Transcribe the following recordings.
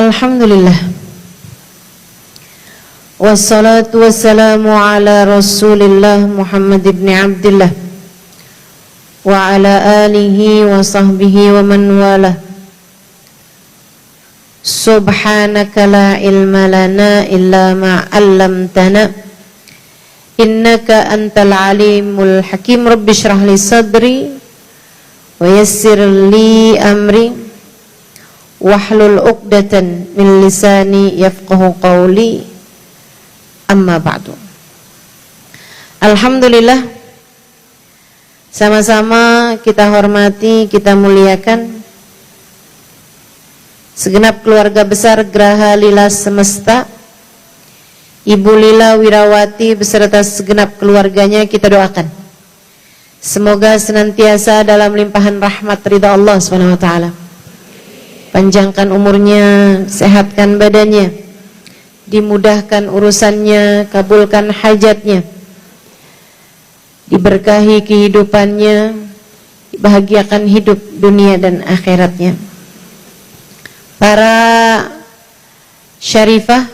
Alhamdulillah. Wassalatu wassalamu ala Rasulillah Muhammad ibn Abdillah wa ala alihi wa sahbihi wa man walah. Subhanaka la ilma lana illa ma 'allamtana innaka antal alimul hakim. Rabbi shrah li sadri wa yassir li amri wahlul 'uqdatan min lisani yafqahu qawli. Amma ba'du. Alhamdulillah, sama-sama kita hormati, kita muliakan segenap keluarga besar Graha Lila Semesta, Ibu Lila Wirawati beserta segenap keluarganya. Kita doakan semoga senantiasa dalam limpahan rahmat ridha Allah SWT. Panjangkan umurnya, sehatkan badannya, dimudahkan urusannya, kabulkan hajatnya, diberkahi kehidupannya, dibahagiakan hidup dunia dan akhiratnya. Para syarifah,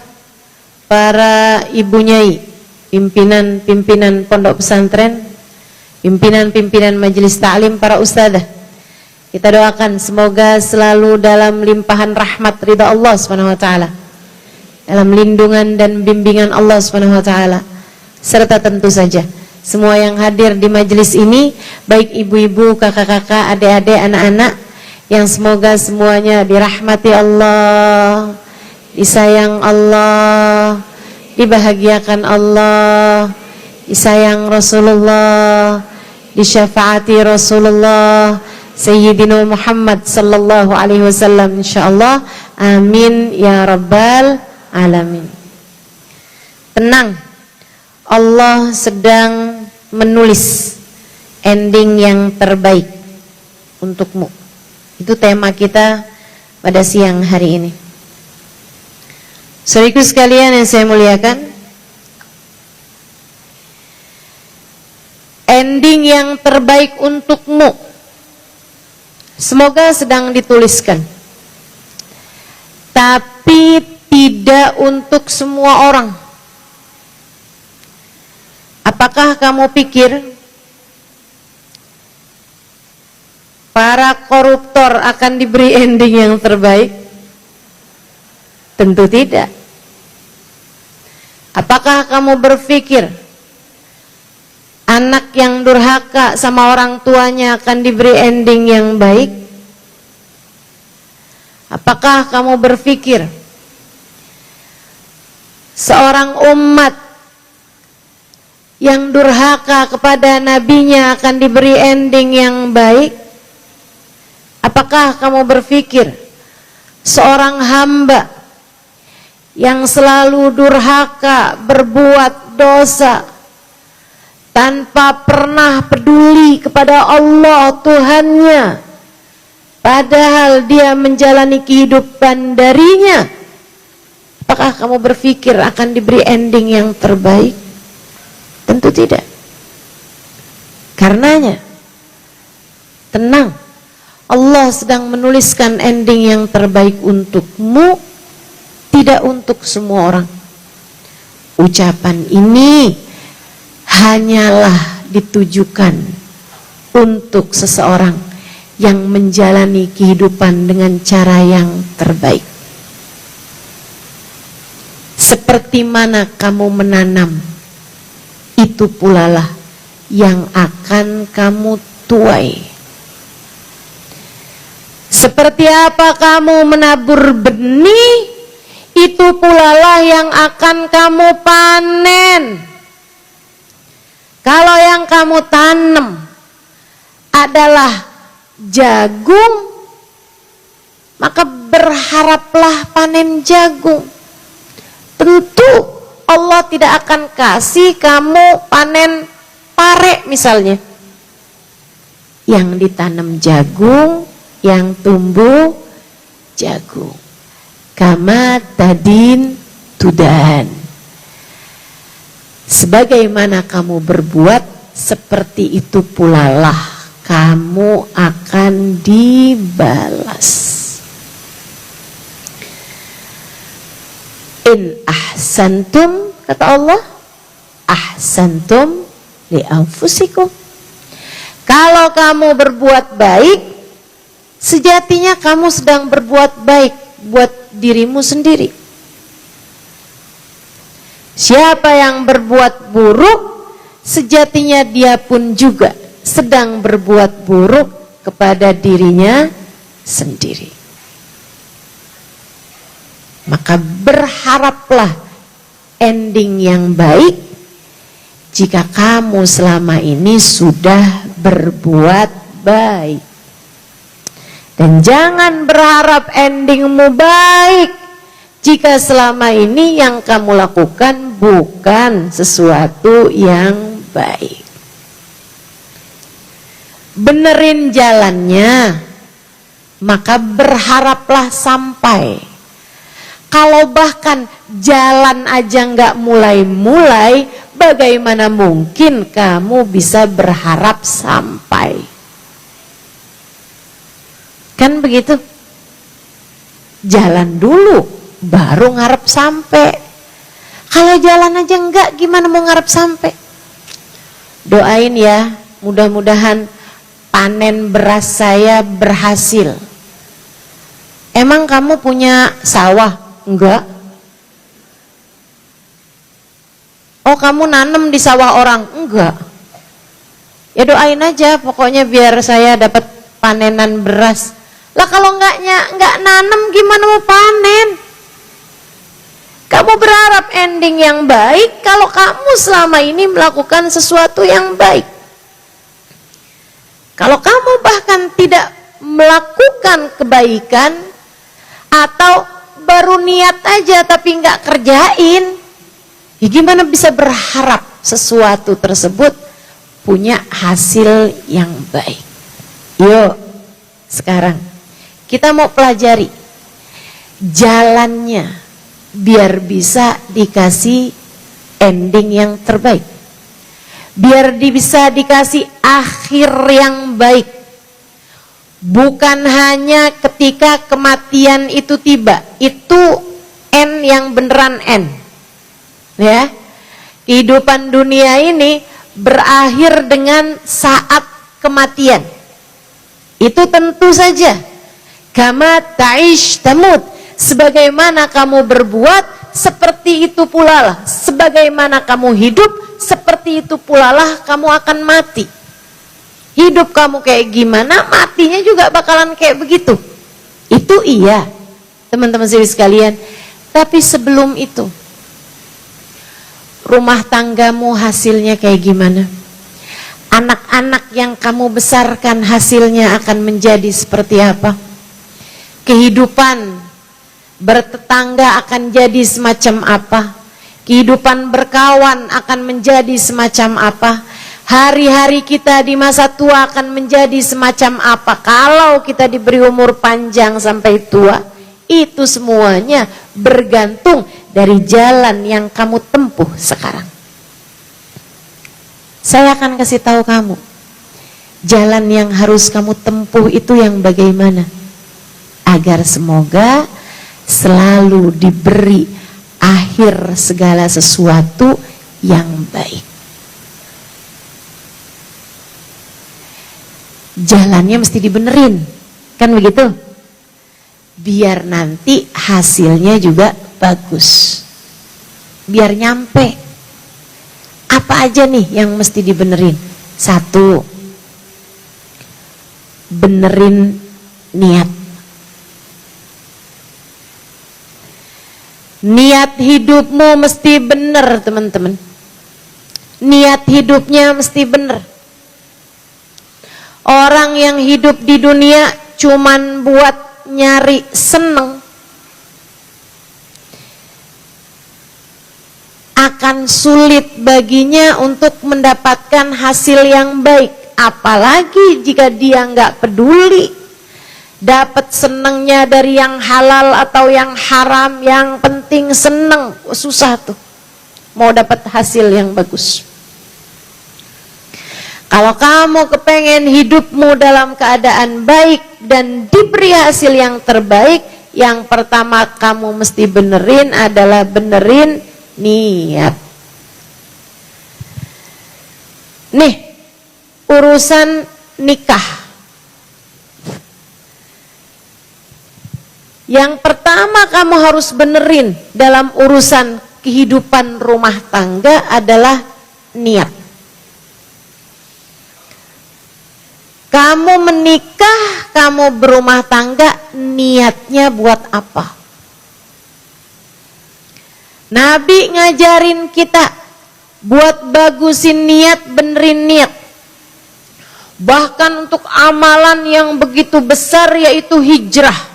para ibu nyai, pimpinan-pimpinan pondok pesantren, pimpinan-pimpinan majelis ta'lim, para ustadzah, kita doakan semoga selalu dalam limpahan rahmat ridha Allah SWT, dalam lindungan dan bimbingan Allah SWT, serta tentu saja semua yang hadir di majelis ini, baik ibu-ibu, kakak-kakak, adik-adik, anak-anak, yang semoga semuanya dirahmati Allah, disayang Allah, dibahagiakan Allah, disayang Rasulullah, disyafaati Rasulullah Sayyidina Muhammad sallallahu alaihi wasallam, insyaallah. Amin ya rabbal alamin. Tenang, Allah sedang menulis ending yang terbaik untukmu. Itu tema kita pada siang hari ini. Saudaraku sekalian yang saya muliakan, ending yang terbaik untukmu semoga sedang dituliskan, tapi tidak untuk semua orang. Apakah kamu pikir para koruptor akan diberi ending yang terbaik? Tentu tidak. Apakah kamu berpikir anak yang durhaka sama orang tuanya akan diberi ending yang baik? Apakah kamu berpikir seorang umat yang durhaka kepada nabinya akan diberi ending yang baik? Apakah kamu berpikir seorang hamba yang selalu durhaka, berbuat dosa, tanpa pernah peduli kepada Allah Tuhannya, padahal dia menjalani kehidupan darinya, apakah kamu berpikir akan diberi ending yang terbaik? Tentu tidak. Karenanya, tenang, Allah sedang menuliskan ending yang terbaik untukmu, tidak untuk semua orang. Ucapan ini hanyalah ditujukan untuk seseorang yang menjalani kehidupan dengan cara yang terbaik. Seperti mana kamu menanam, itu pula lah yang akan kamu tuai. Seperti apa kamu menabur benih, itu pula lah yang akan kamu panen. Kalau yang kamu tanam adalah jagung, maka berharaplah panen jagung. Tentu Allah tidak akan kasih kamu panen pare misalnya. Yang ditanam jagung, yang tumbuh jagung. Kama tadin tudan. Sebagaimana kamu berbuat, seperti itu pula lah kamu akan dibalas. In ahsantum, kata Allah, ahsantum li anfusikum. Kalau kamu berbuat baik, sejatinya kamu sedang berbuat baik buat dirimu sendiri. Siapa yang berbuat buruk, sejatinya dia pun juga sedang berbuat buruk kepada dirinya sendiri. Maka berharaplah ending yang baik jika kamu selama ini sudah berbuat baik. Dan jangan berharap endingmu baik jika selama ini yang kamu lakukan bukan sesuatu yang baik. Benerin jalannya, maka berharaplah sampai. Kalau bahkan jalan aja nggak mulai-mulai, bagaimana mungkin kamu bisa berharap sampai? Kan begitu? Jalan dulu, baru ngarep sampai. Kalau jalan aja enggak, gimana mau ngarep sampai? Doain ya, mudah-mudahan panen beras saya berhasil. Emang kamu punya sawah? Enggak. Oh, kamu nanem di sawah orang? Enggak. Ya doain aja, pokoknya biar saya dapat panenan beras. Lah kalau enggak nanem, gimana mau panen? Kamu berharap ending yang baik kalau kamu selama ini melakukan sesuatu yang baik. Kalau kamu bahkan tidak melakukan kebaikan atau baru niat aja tapi nggak kerjain, ya gimana bisa berharap sesuatu tersebut punya hasil yang baik? Yuk, sekarang kita mau pelajari jalannya biar bisa dikasih ending yang terbaik, biar bisa dikasih akhir yang baik. Bukan hanya ketika kematian itu tiba, itu N yang beneran N. Ya, kehidupan dunia ini berakhir dengan saat kematian. Itu tentu saja. Kama ta'ish tamut. Sebagaimana kamu berbuat, seperti itu pula lah. Sebagaimana kamu hidup, seperti itu pula lah kamu akan mati. Hidup kamu kayak gimana, matinya juga bakalan kayak begitu. Itu iya, teman-teman sekalian. Tapi sebelum itu, rumah tanggamu hasilnya kayak gimana? Anak-anak yang kamu besarkan hasilnya akan menjadi seperti apa? Kehidupan bertetangga akan jadi semacam apa? Kehidupan berkawan akan menjadi semacam apa? Hari-hari kita di masa tua akan menjadi semacam apa? Kalau kita diberi umur panjang sampai tua, itu semuanya bergantung dari jalan yang kamu tempuh sekarang. Saya akan kasih tahu kamu, jalan yang harus kamu tempuh itu yang bagaimana, agar semoga selalu diberi akhir segala sesuatu yang baik. Jalannya mesti dibenerin, kan begitu? Biar nanti hasilnya juga bagus, biar nyampe. Apa aja nih yang mesti dibenerin? Satu, benerin niat. Niat hidupmu mesti bener, teman-teman. Niat hidupnya mesti bener. Orang yang hidup di dunia cuman buat nyari seneng, akan sulit baginya untuk mendapatkan hasil yang baik. Apalagi jika dia nggak peduli dapat senengnya dari yang halal atau yang haram, yang penting seneng. Susah tuh mau dapat hasil yang bagus. Kalau kamu kepengen hidupmu dalam keadaan baik dan diberi hasil yang terbaik, Yang pertama kamu mesti benerin adalah benerin niat. Nih, urusan nikah. Yang pertama kamu harus benerin dalam urusan kehidupan rumah tangga adalah niat. Kamu menikah, kamu berumah tangga, niatnya buat apa? Nabi ngajarin kita buat bagusin niat, benerin niat. Bahkan untuk amalan yang begitu besar yaitu hijrah.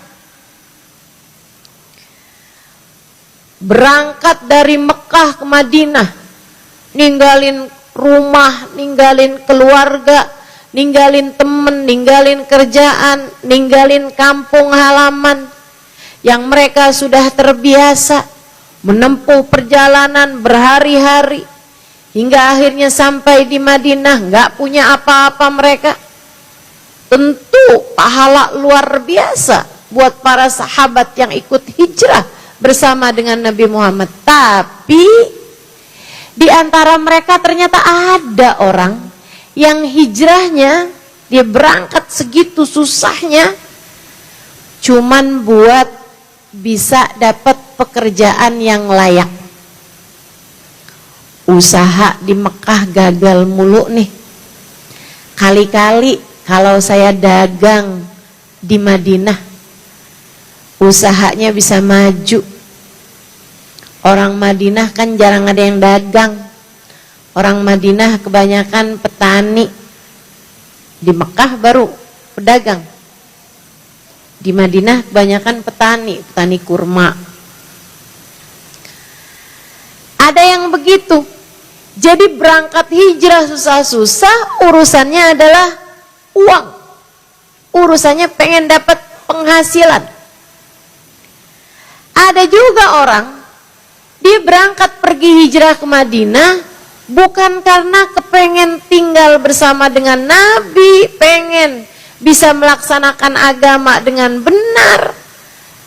Berangkat dari Mekah ke Madinah, ninggalin rumah, ninggalin keluarga, ninggalin temen, ninggalin kerjaan, ninggalin kampung halaman yang mereka sudah terbiasa menempuh perjalanan berhari-hari hingga akhirnya sampai di Madinah, nggak punya apa-apa mereka. Tentu pahala luar biasa buat para sahabat yang ikut hijrah bersama dengan Nabi Muhammad. Tapi di antara mereka ternyata ada orang yang hijrahnya, dia berangkat segitu susahnya cuman buat bisa dapat pekerjaan yang layak. Usaha di Mekah gagal mulu nih. Kali-kali kalau saya dagang di Madinah, usahanya bisa maju. Orang Madinah kan jarang ada yang dagang. Orang Madinah kebanyakan petani. Di Mekah baru pedagang. Di Madinah kebanyakan petani, petani kurma. Ada yang begitu. Jadi berangkat hijrah susah-susah, urusannya adalah uang. Urusannya pengen dapat penghasilan. Ada juga orang, dia berangkat pergi hijrah ke Madinah bukan karena kepengen tinggal bersama dengan Nabi, pengen bisa melaksanakan agama dengan benar,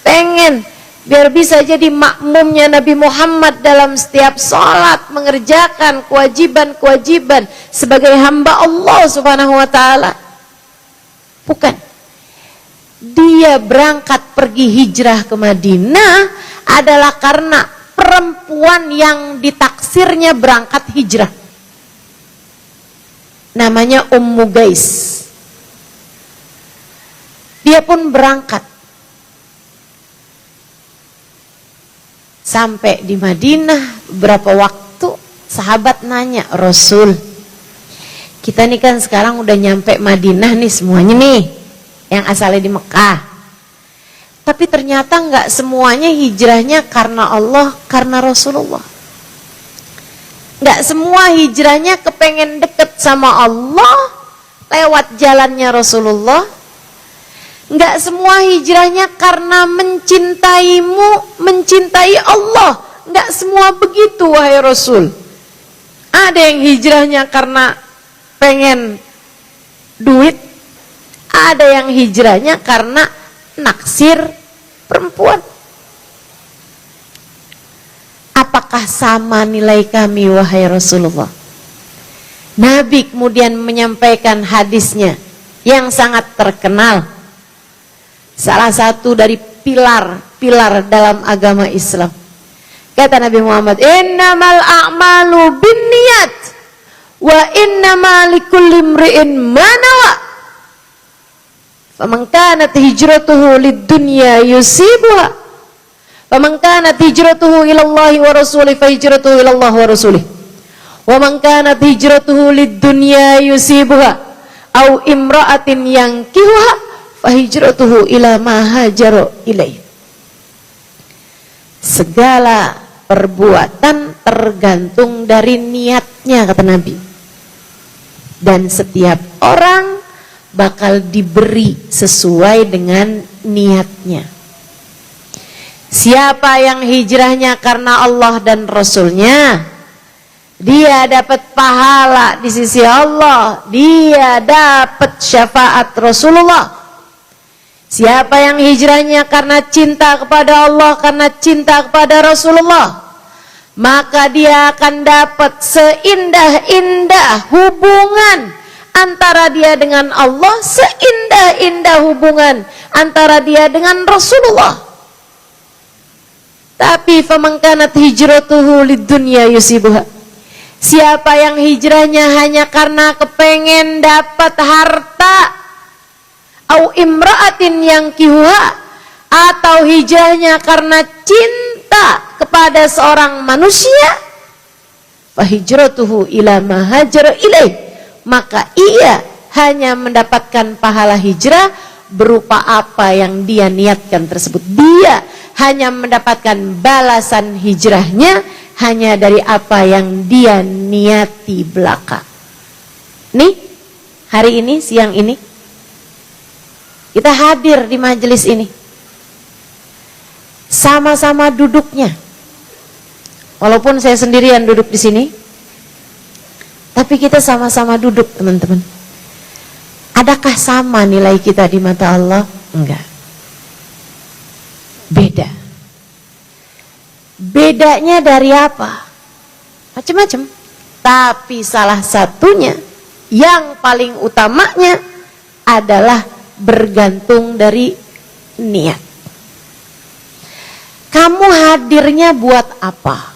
pengen biar bisa jadi makmumnya Nabi Muhammad dalam setiap sholat, mengerjakan kewajiban-kewajiban sebagai hamba Allah Subhanahu wa ta'ala. Bukan. Dia berangkat pergi hijrah ke Madinah adalah karena perempuan yang ditaksirnya berangkat hijrah. Namanya Ummu Gais. Dia pun berangkat. Sampai di Madinah beberapa waktu, sahabat nanya, Rasul, kita nih kan sekarang udah nyampe Madinah nih semuanya nih, yang asalnya di Mekah. Tapi ternyata nggak semuanya hijrahnya karena Allah, karena Rasulullah. Nggak semua hijrahnya kepengen deket sama Allah lewat jalannya Rasulullah. Nggak semua hijrahnya karena mencintaimu, mencintai Allah. Nggak semua begitu, wahai Rasul. Ada yang hijrahnya karena pengen duit. Ada yang hijrahnya karena naksir perempuan. Apakah sama nilai kami, wahai Rasulullah? Nabi kemudian menyampaikan hadisnya yang sangat terkenal. Salah satu dari pilar dalam agama Islam. Kata Nabi Muhammad, innamal a'malu binniyat wa innamal likulli imri'in ma nawa. Faman kanat hijratuhu lid-dunya yusibuha. Faman kanat hijratuhu ila Allah wa rasulih fa hijratuhu ila Allah wa rasulih. Wa man kanat hijratuhu lid-dunya yusibuha au imra'atin yankihuha fahijratuhu ila ma hajaru ilaih. Segala perbuatan tergantung dari niatnya, kata Nabi. Dan setiap orang bakal diberi sesuai dengan niatnya. Siapa yang hijrahnya karena Allah dan Rasulnya, dia dapat pahala di sisi Allah, dia dapat syafaat Rasulullah. Siapa yang hijrahnya karena cinta kepada Allah, karena cinta kepada Rasulullah, maka dia akan dapat seindah-indah hubungan antara dia dengan Allah, seindah-indah hubungan antara dia dengan Rasulullah. Tapi faman kanat hijratuhu lidunya yusibuha, siapa yang hijrahnya hanya karena kepengen dapat harta, au imra'atin yang kihuha, atau hijrahnya karena cinta kepada seorang manusia, fahijratuhu ila ma hajara ilaih, maka ia hanya mendapatkan pahala hijrah berupa apa yang dia niatkan tersebut. Dia hanya mendapatkan balasan hijrahnya hanya dari apa yang dia niati belaka. Nih, hari ini, siang ini kita hadir di majelis ini, sama-sama duduknya. Walaupun saya sendirian duduk di sini, tapi kita sama-sama duduk, teman-teman. Adakah sama nilai kita di mata Allah? Enggak. Beda. Bedanya dari apa? Macam-macam. Tapi salah satunya, yang paling utamanya adalah bergantung dari niat. Kamu hadirnya buat apa?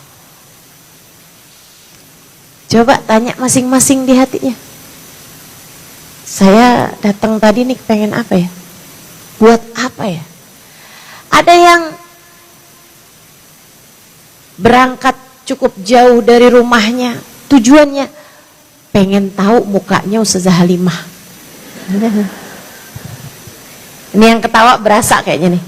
Coba tanya masing-masing di hatinya. Saya datang tadi nih pengen apa ya? Buat apa ya? Ada yang berangkat cukup jauh dari rumahnya, tujuannya pengen tahu mukanya Ustazah Halimah. Ini yang ketawa berasa kayaknya nih.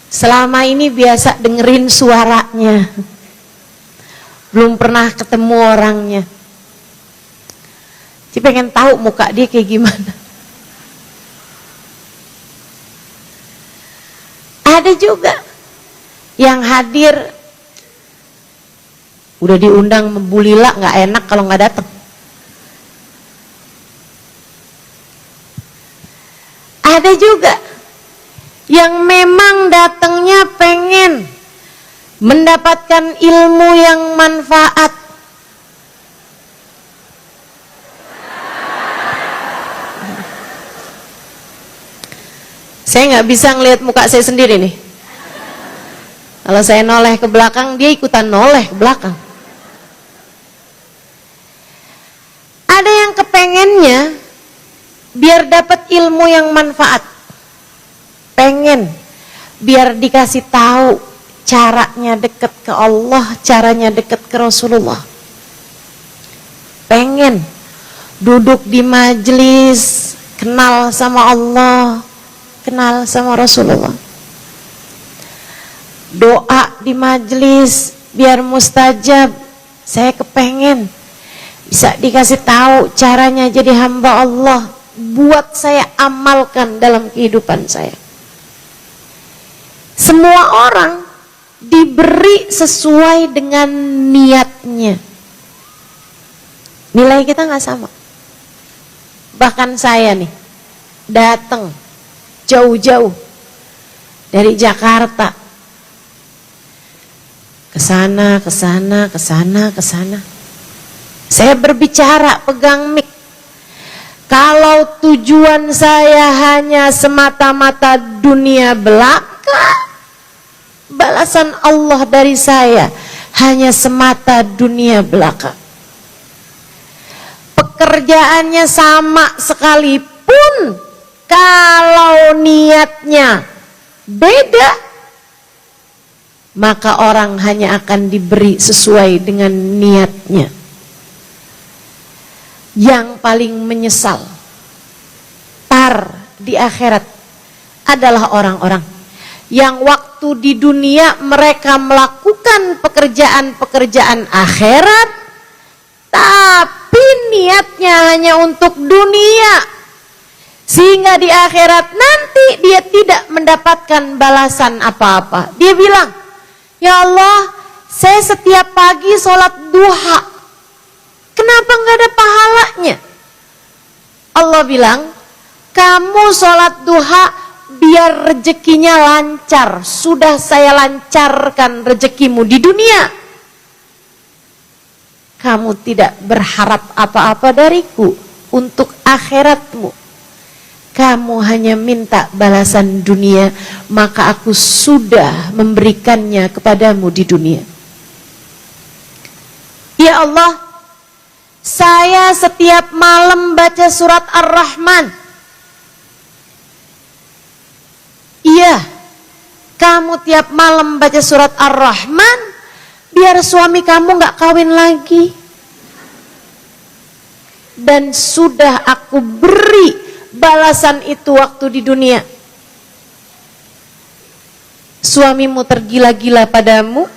Selama ini biasa dengerin suaranya, belum pernah ketemu orangnya. Jadi pengen tahu muka dia kayak gimana. Ada juga yang hadir udah diundang membulila, nggak enak kalau nggak datang. Ada juga yang memang datangnya pengen mendapatkan ilmu yang manfaat. Saya nggak bisa ngelihat muka saya sendiri nih. Kalau saya noleh ke belakang, dia ikutan noleh ke belakang. Ada yang kepengennya biar dapat ilmu yang manfaat. Pengen biar dikasih tahu caranya dekat ke Allah, caranya dekat ke Rasulullah. Pengen duduk di majelis, kenal sama Allah, kenal sama Rasulullah. Doa di majelis biar mustajab. Saya kepengen bisa dikasih tahu caranya jadi hamba Allah, buat saya amalkan dalam kehidupan saya. Semua orang diberi sesuai dengan niatnya. Nilai kita nggak sama. Bahkan saya nih datang jauh-jauh dari Jakarta ke sana, ke sana, ke sana, ke sana. Saya berbicara pegang mic. Kalau tujuan saya hanya semata-mata dunia belaka, balasan Allah dari saya hanya semata dunia belaka. Pekerjaannya sama sekalipun, kalau niatnya beda, maka orang hanya akan diberi sesuai dengan niatnya. Yang paling menyesal di akhirat adalah orang-orang yang waktu di dunia mereka melakukan pekerjaan-pekerjaan akhirat, tapi niatnya hanya untuk dunia, sehingga di akhirat nanti dia tidak mendapatkan balasan apa-apa. Dia bilang, ya Allah, saya setiap pagi sholat duha, kenapa nggak ada pahalanya? Allah bilang, kamu sholat duha biar rezekinya lancar. Sudah saya lancarkan rezekimu di dunia. Kamu tidak berharap apa-apa dariku untuk akhiratmu. Kamu hanya minta balasan dunia, maka aku sudah memberikannya kepadamu di dunia. Ya Allah, saya setiap malam baca surat Ar-Rahman. Iya, kamu tiap malam baca surat Ar-Rahman, biar suami kamu gak kawin lagi. Dan sudah aku beri balasan itu waktu di dunia. Suamimu tergila-gila padamu,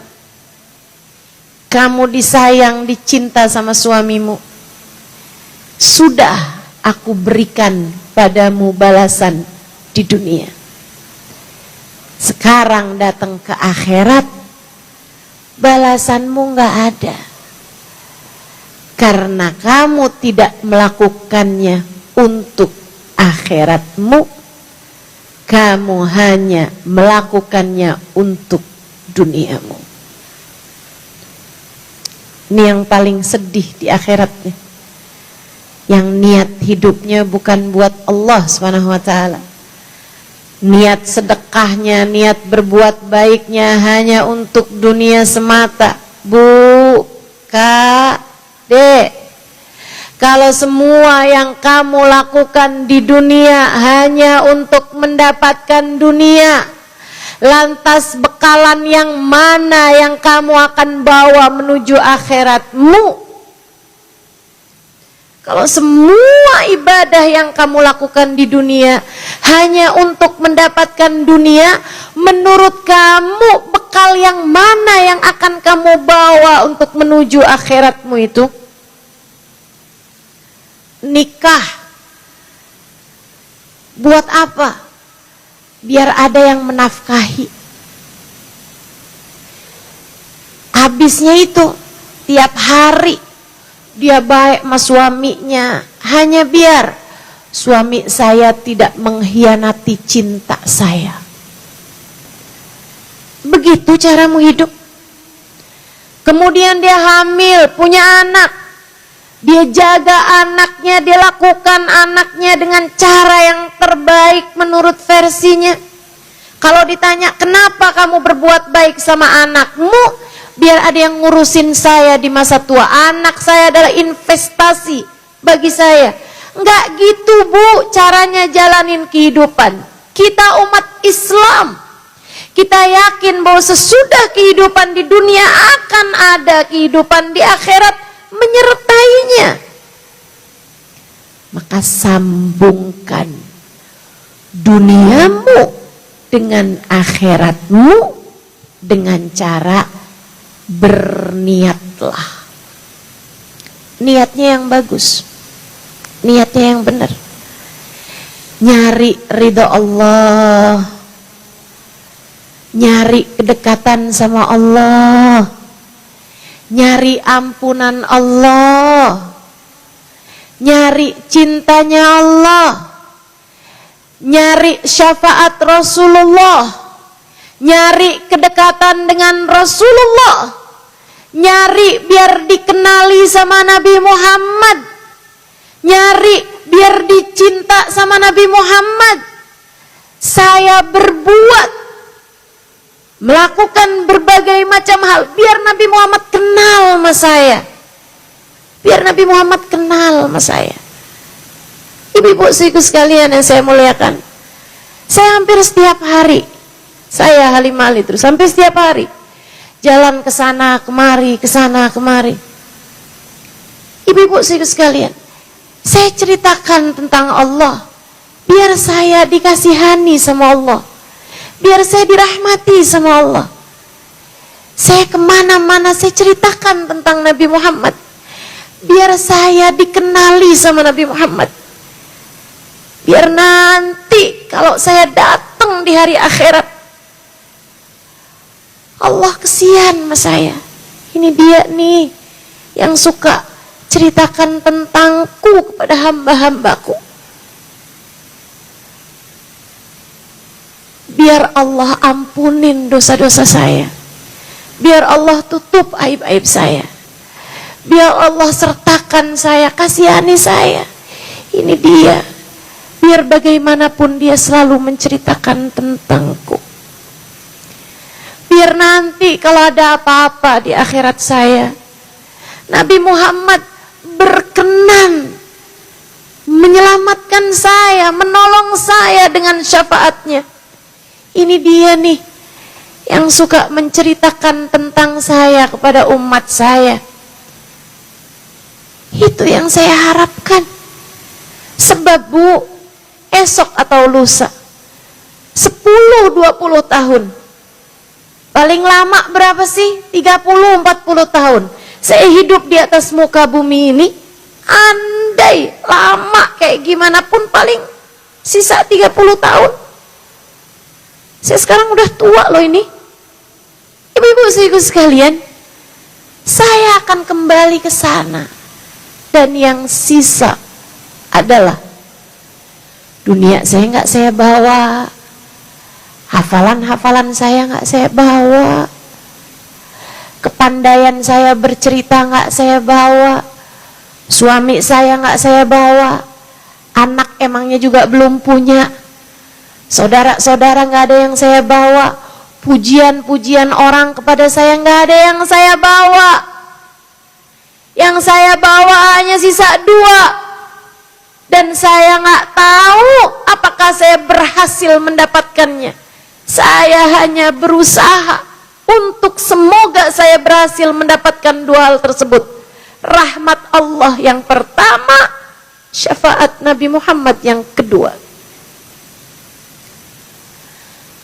kamu disayang, dicinta sama suamimu. Sudah aku berikan padamu balasan di dunia. Sekarang datang ke akhirat, balasanmu gak ada. Karena kamu tidak melakukannya untuk akhiratmu, kamu hanya melakukannya untuk duniamu. Ini yang paling sedih di akhiratnya. Yang niat hidupnya bukan buat Allah SWT. Niat sedekahnya, niat berbuat baiknya hanya untuk dunia semata. Bu, Kak, Dek, kalau semua yang kamu lakukan di dunia hanya untuk mendapatkan dunia, lantas bekalan yang mana yang kamu akan bawa menuju akhiratmu? Kalau semua ibadah yang kamu lakukan di dunia hanya untuk mendapatkan dunia, menurut kamu bekal yang mana yang akan kamu bawa untuk menuju akhiratmu itu? Nikah. Buat apa? Biar ada yang menafkahi. Habisnya itu tiap hari dia baik sama suaminya, hanya biar suami saya tidak mengkhianati cinta saya. Begitu caramu hidup. Kemudian dia hamil, punya anak. Dia jaga anaknya, dia lakukan anaknya dengan cara yang terbaik menurut versinya. Kalau ditanya, kenapa kamu berbuat baik sama anakmu? Biar ada yang ngurusin saya di masa tua. Anak saya adalah investasi bagi saya. Enggak gitu, Bu, caranya jalanin kehidupan. Kita umat Islam, kita yakin bahwa sesudah kehidupan di dunia akan ada kehidupan di akhirat menyertainya. Maka sambungkan duniamu dengan akhiratmu dengan cara berniatlah. Niatnya yang bagus, niatnya yang benar. Nyari ridha Allah, nyari kedekatan sama Allah, nyari ampunan Allah, nyari cintanya Allah, nyari syafaat Rasulullah, nyari kedekatan dengan Rasulullah, nyari biar dikenali sama Nabi Muhammad, nyari biar dicinta sama Nabi Muhammad. Saya berbuat, melakukan berbagai macam hal biar Nabi Muhammad kenal sama saya, biar Nabi Muhammad kenal sama saya. Ibu-ibu saudaraku sekalian yang saya muliakan, saya hampir setiap hari, saya Halimah Ali terus sampai setiap hari jalan ke sana kemari, ke sana kemari. Ibu-ibu saudaraku sekalian, saya ceritakan tentang Allah biar saya dikasihani sama Allah, biar saya dirahmati sama Allah. Saya kemana-mana saya ceritakan tentang Nabi Muhammad, biar saya dikenali sama Nabi Muhammad, biar nanti kalau saya datang di hari akhirat, Allah kesian sama saya. Ini dia nih yang suka ceritakan tentangku kepada hamba-hambaku. biar Allah ampunin dosa-dosa saya, biar Allah tutup aib-aib saya, biar Allah sertakan saya, kasihani saya. Ini dia, biar bagaimanapun dia selalu menceritakan tentangku, biar nanti kalau ada apa-apa di akhirat saya, Nabi Muhammad berkenan menyelamatkan saya, menolong saya dengan syafaatnya. Ini dia nih yang suka menceritakan tentang saya kepada umat saya. Itu yang saya harapkan. Sebab Bu, esok atau lusa 10-20 tahun, paling lama berapa sih? 30-40 tahun saya hidup di atas muka bumi ini. Andai lama kayak gimana pun paling sisa 30 tahun. Saya sekarang udah tua loh ini. Ibu-ibu saudaraku sekalian, saya akan kembali ke sana. Dan yang sisa adalah dunia saya nggak saya bawa, hafalan-hafalan saya nggak saya bawa, kepandaian saya bercerita nggak saya bawa, suami saya nggak saya bawa, anak emangnya juga belum punya, saudara-saudara nggak ada yang saya bawa, pujian-pujian orang kepada saya nggak ada yang saya bawa. Yang saya bawa hanya sisa 2, dan saya nggak tahu apakah saya berhasil mendapatkannya. Saya hanya berusaha untuk semoga saya berhasil mendapatkan 2 hal tersebut. Rahmat Allah yang pertama, syafaat Nabi Muhammad yang kedua.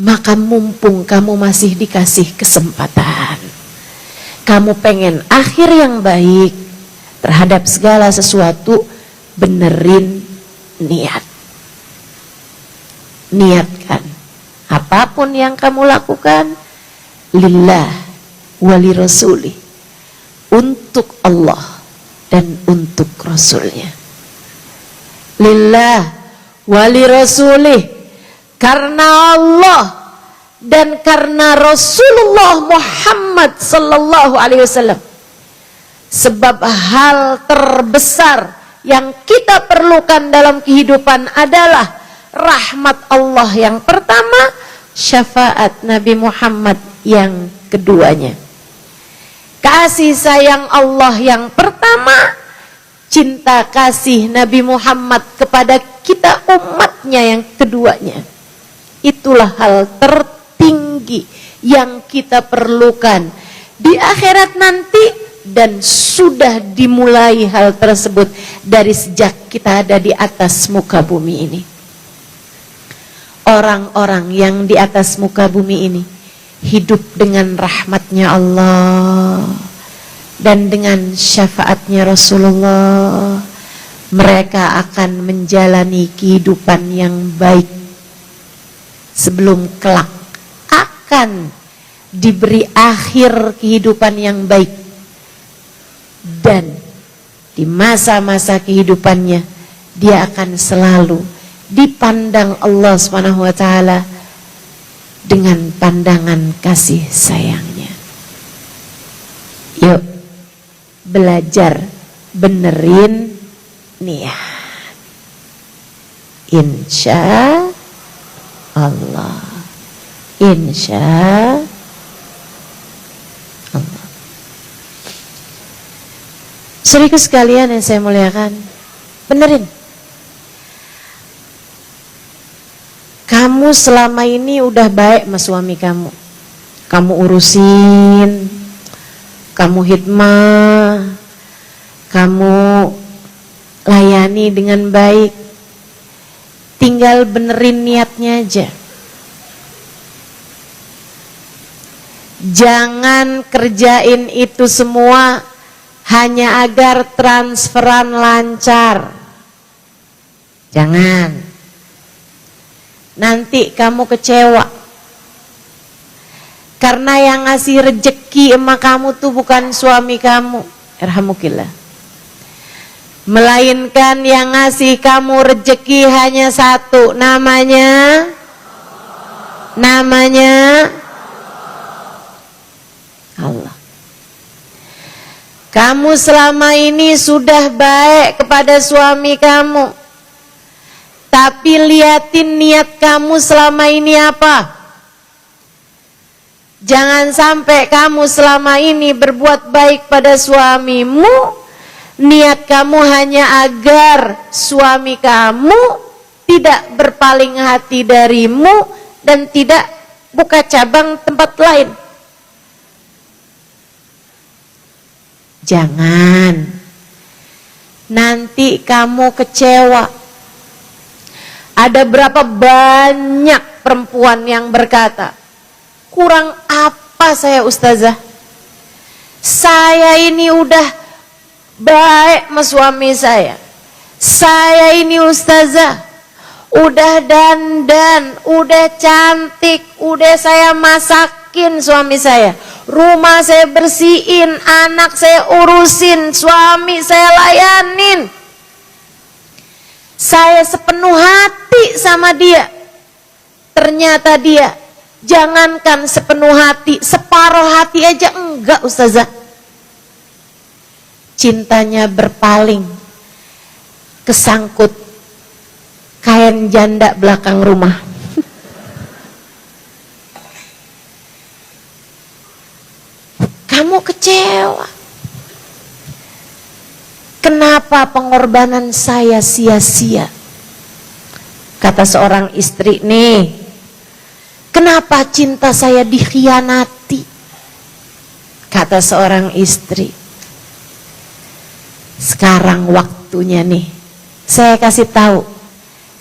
Maka mumpung kamu masih dikasih kesempatan, kamu pengen akhir yang baik terhadap segala sesuatu, benerin niat. Niatkan apapun yang kamu lakukan lillah wali rasuli, untuk Allah dan untuk Rasulnya. Lillah wali rasulih, karena Allah dan karena Rasulullah Muhammad sallallahu alaihi wasallam. Sebab hal terbesar yang kita perlukan dalam kehidupan adalah rahmat Allah yang pertama, syafaat Nabi Muhammad yang keduanya. Kasih sayang Allah yang pertama, cinta kasih Nabi Muhammad kepada kita umatnya yang keduanya. Itulah hal tertinggi yang kita perlukan di akhirat nanti, dan sudah dimulai hal tersebut dari sejak kita ada di atas muka bumi ini. Orang-orang yang di atas muka bumi ini hidup dengan rahmatnya Allah dan dengan syafaatnya Rasulullah. Mereka akan menjalani kehidupan yang baik sebelum kelak akan diberi akhir kehidupan yang baik. Dan di masa-masa kehidupannya dia akan selalu dipandang Allah Subhanahu wa taala dengan pandangan kasih sayangnya. Yuk belajar benerin niat. Insya Allah. Insya Allah. Saudaraku sekalian yang saya muliakan, benerin. Kamu selama ini udah baik sama suami kamu. Kamu urusin, kamu khidmah, kamu layani dengan baik. Tinggal benerin niatnya aja. Jangan kerjain itu semua hanya agar transferan lancar. Jangan. Nanti kamu kecewa. Karena yang ngasih rejeki sama kamu tuh bukan suami kamu, irhamukillah. Melainkan yang ngasih kamu rejeki hanya satu, namanya Namanya Allah. Kamu selama ini sudah baik kepada suami kamu, tapi liatin niat kamu selama ini apa? Jangan sampai kamu selama ini berbuat baik pada suamimu, niat kamu hanya agar suami kamu tidak berpaling hati darimu dan tidak buka cabang tempat lain. Jangan, nanti kamu kecewa. Ada berapa banyak perempuan yang berkata, kurang apa saya ustazah? Saya ini udah baik sama suami saya. Saya ini ustazah, udah dandan, udah cantik, udah saya masakin suami saya. Rumah saya bersihin, anak saya urusin, suami saya layanin. Saya sepenuh hati sama dia. Ternyata dia, jangankan sepenuh hati, separuh hati aja enggak ustazah. Cintanya berpaling, kesangkut kain janda belakang rumah. Kamu kecewa. Kenapa pengorbanan saya sia-sia? Kata seorang istri nih, kenapa cinta saya dikhianati? Kata seorang istri, sekarang waktunya nih, saya kasih tahu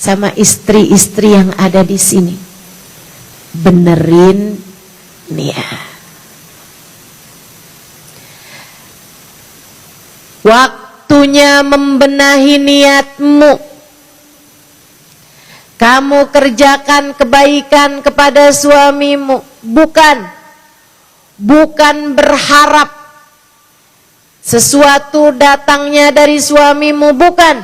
sama istri-istri yang ada di sini, benerin niat. Waktunya membenahi niatmu. Kamu kerjakan kebaikan kepada suamimu, bukan berharap sesuatu datangnya dari suamimu, bukan.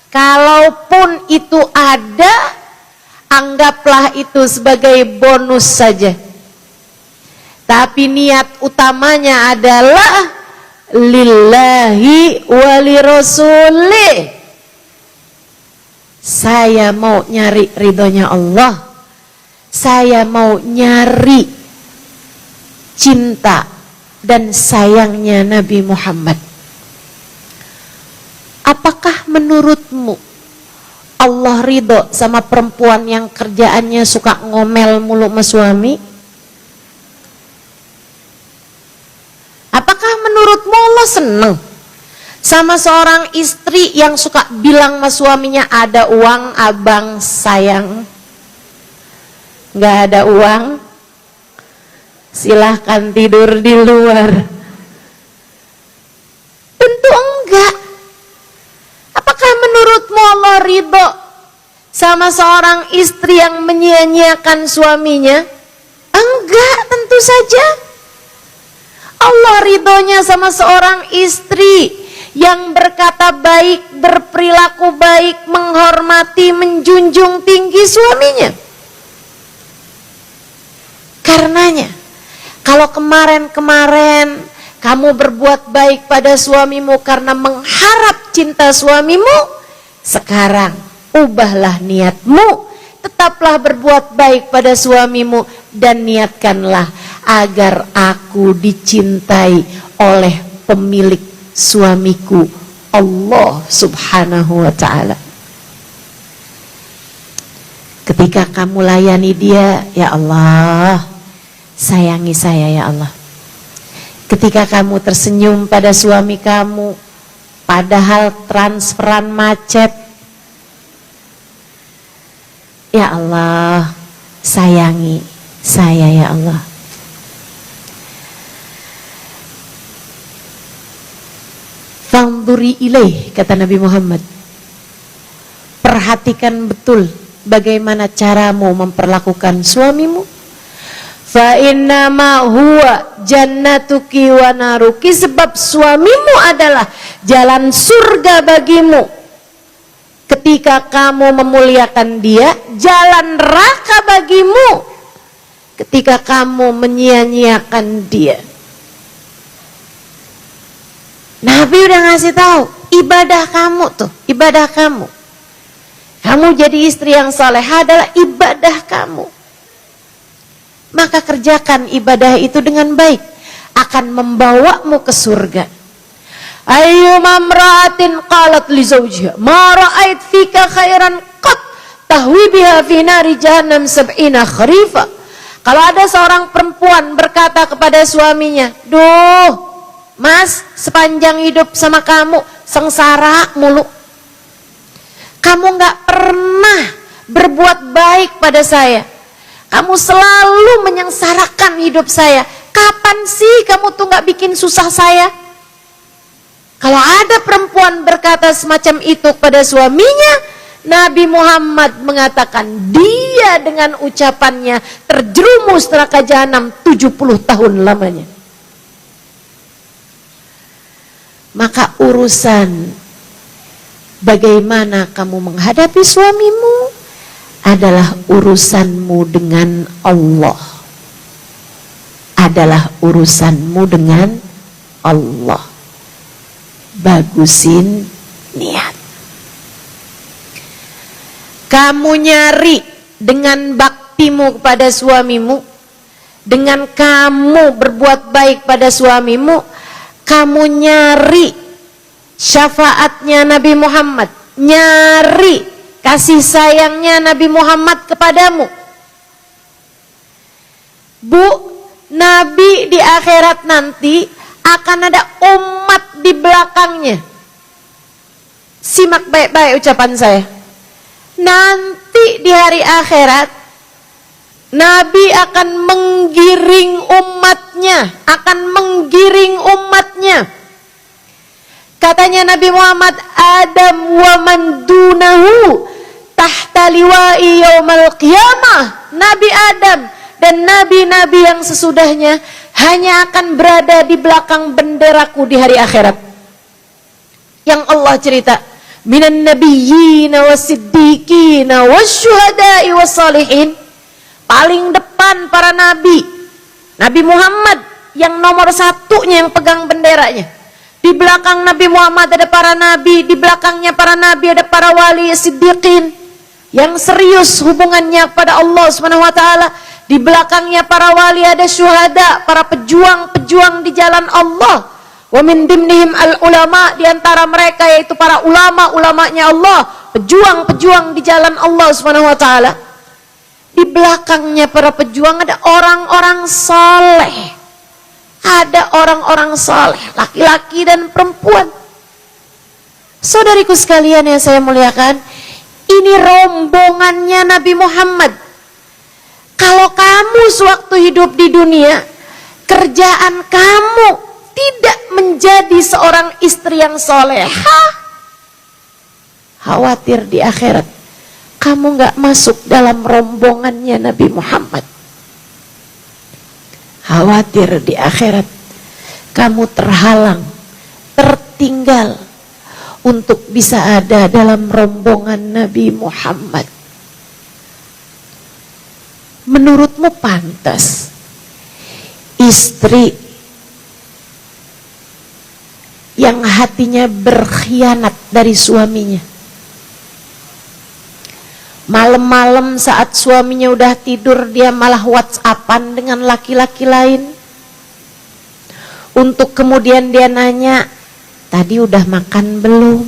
Kalaupun itu ada, anggaplah itu sebagai bonus saja. Tapi niat utamanya adalah lillahi wali rasulih. Saya mau nyari ridhonya Allah. Saya mau nyari cinta dan sayangnya Nabi Muhammad. Apakah menurutmu Allah ridho sama perempuan yang kerjaannya suka ngomel mulu sama suami? Apakah menurutmu Allah seneng sama seorang istri yang suka bilang sama suaminya, ada uang abang sayang, nggak ada uang silahkan tidur di luar? Tentu enggak. Apakah menurutmu Allah ridho sama seorang istri yang menyia-nyiakan suaminya? Enggak, tentu saja. Allah ridhonya sama seorang istri yang berkata baik, berperilaku baik, menghormati, menjunjung tinggi suaminya. Karenanya, kalau kemarin-kemarin kamu berbuat baik pada suamimu karena mengharap cinta suamimu, sekarang ubahlah niatmu, tetaplah berbuat baik pada suamimu dan niatkanlah agar aku dicintai oleh pemilik suamiku, Allah subhanahu wa ta'ala. Ketika kamu layani dia, ya Allah, sayangi saya ya Allah. Ketika kamu tersenyum pada suami kamu, padahal transferan macet, ya Allah, sayangi saya ya Allah. Fanduri ilaih, kata Nabi Muhammad, perhatikan betul bagaimana caramu memperlakukan suamimu. Fa innama huwa jannatuki wa naruki, sebab suamimu adalah jalan surga bagimu. Ketika kamu memuliakan dia, jalan neraka bagimu ketika kamu menyia-nyiakan dia. Nabi udah ngasih tahu, ibadah kamu tuh, ibadah kamu. Kamu jadi istri yang salehah adalah ibadah kamu. Maka kerjakan ibadah itu dengan baik, akan membawamu ke surga. Ayyuma imra'atin qalat li zawjiha ma ra'ait fika khairan qat tahwi biha fi nari jahannam sab'ina kharifa. Kalau ada seorang perempuan berkata kepada suaminya, "Duh, Mas, sepanjang hidup sama kamu sengsara mulu. Kamu gak pernah berbuat baik pada saya. Kamu selalu menyengsarakan hidup saya. Kapan sih kamu tuh gak bikin susah saya?" Kalau ada perempuan berkata semacam itu pada suaminya, Nabi Muhammad mengatakan dia dengan ucapannya terjerumus neraka jahanam 70 tahun lamanya. Maka urusan bagaimana kamu menghadapi suamimu adalah urusanmu dengan Allah. Adalah urusanmu dengan Allah. Bagusin niat. Kamu nyari dengan baktimu kepada suamimu, dengan kamu berbuat baik pada suamimu, kamu nyari syafaatnya Nabi Muhammad, nyari kasih sayangnya Nabi Muhammad kepadamu. Bu, Nabi di akhirat nanti akan ada umat di belakangnya. Simak baik-baik ucapan saya. Nanti di hari akhirat Nabi akan menggiring umatnya, Katanya Nabi Muhammad, Adam wa man dunahu tahta liwa'i yaumal qiyamah. Nabi Adam dan nabi-nabi yang sesudahnya hanya akan berada di belakang benderaku di hari akhirat. Yang Allah cerita, minan nabiyyina wasiddiqina wasyuhada'i wassalihin. Paling depan para nabi, Nabi Muhammad yang nomor satunya yang pegang benderanya. Di belakang Nabi Muhammad ada para nabi, di belakangnya para nabi ada para wali siddiqin yang serius hubungannya pada Allah Subhanahu wa taala. Di belakangnya para wali ada syuhada, para pejuang-pejuang di jalan Allah. Wa min dimnihim al-ulama, di antara mereka yaitu para ulama-ulamanya Allah, pejuang-pejuang di jalan Allah Subhanahu wa taala. Di belakangnya para pejuang ada orang-orang soleh. Ada orang-orang soleh, laki-laki dan perempuan. Saudariku sekalian yang saya muliakan, ini rombongannya Nabi Muhammad. Kalau kamu sewaktu hidup di dunia, kerjaan kamu tidak menjadi seorang istri yang soleha, khawatir di akhirat kamu gak masuk dalam rombongannya Nabi Muhammad. Khawatir di akhirat kamu terhalang, tertinggal untuk bisa ada dalam rombongan Nabi Muhammad. Menurutmu pantas istri yang hatinya berkhianat dari suaminya, malam-malam saat suaminya udah tidur dia malah WhatsAppan dengan laki-laki lain, untuk kemudian dia nanya, tadi udah makan belum?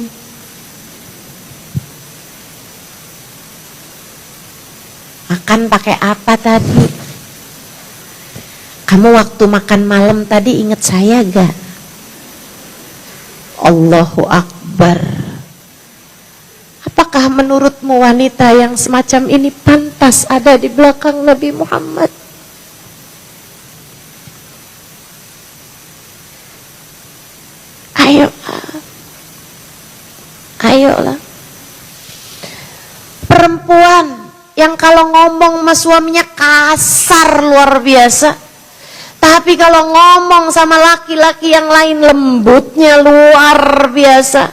Makan pakai apa tadi? Kamu waktu makan malam tadi ingat saya gak? Allahu Akbar. Apakah menurutmu wanita yang semacam ini pantas ada di belakang Nabi Muhammad? Ayolah. Perempuan yang kalau ngomong sama suaminya kasar luar biasa, tapi kalau ngomong sama laki-laki yang lain lembutnya luar biasa.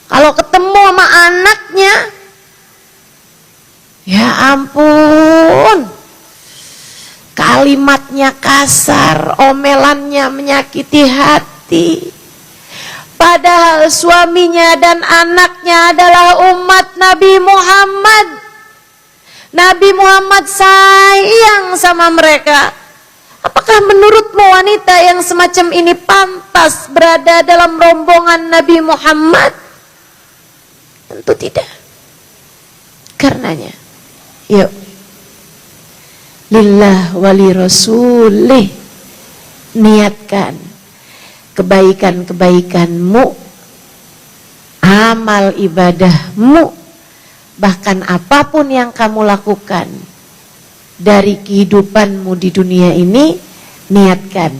Kalau ketemu sama anaknya Ya ampun, kalimatnya kasar, omelannya menyakiti hati. Padahal suaminya dan anaknya adalah umat Nabi Muhammad. Nabi Muhammad sayang sama mereka. Apakah menurutmu wanita yang semacam ini pantas berada dalam rombongan Nabi Muhammad? Tentu tidak. Karenanya, yuk, lillah wali rasulih, niatkan kebaikan-kebaikanmu, amal ibadahmu, bahkan apapun yang kamu lakukan dari kehidupanmu di dunia ini, niatkan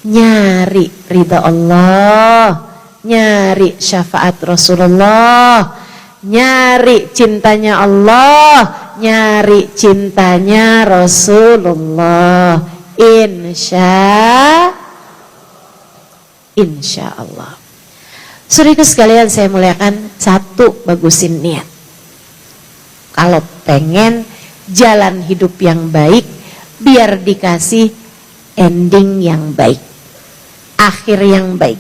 nyari ridha Allah, nyari syafaat Rasulullah, nyari cintanya Allah, nyari cintanya Rasulullah. Insya Allah. Saudaraku sekalian saya muliakan, satu, bagusin niat. Kalau pengen jalan hidup yang baik, biar dikasih ending yang baik, akhir yang baik.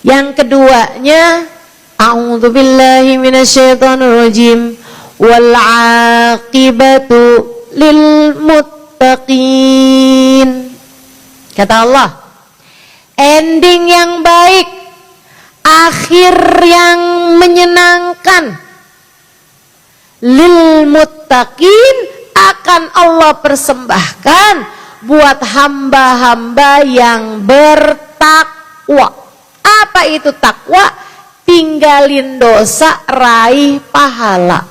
Yang keduanya, a'udzubillahi minasyaitonirrajim, wal 'aqibatu lil muttaqin. Kata Allah, ending yang baik, akhir yang menyenangkan, lil muttaqin, akan Allah persembahkan buat hamba-hamba yang bertakwa. Apa itu takwa? Tinggalin dosa, raih pahala.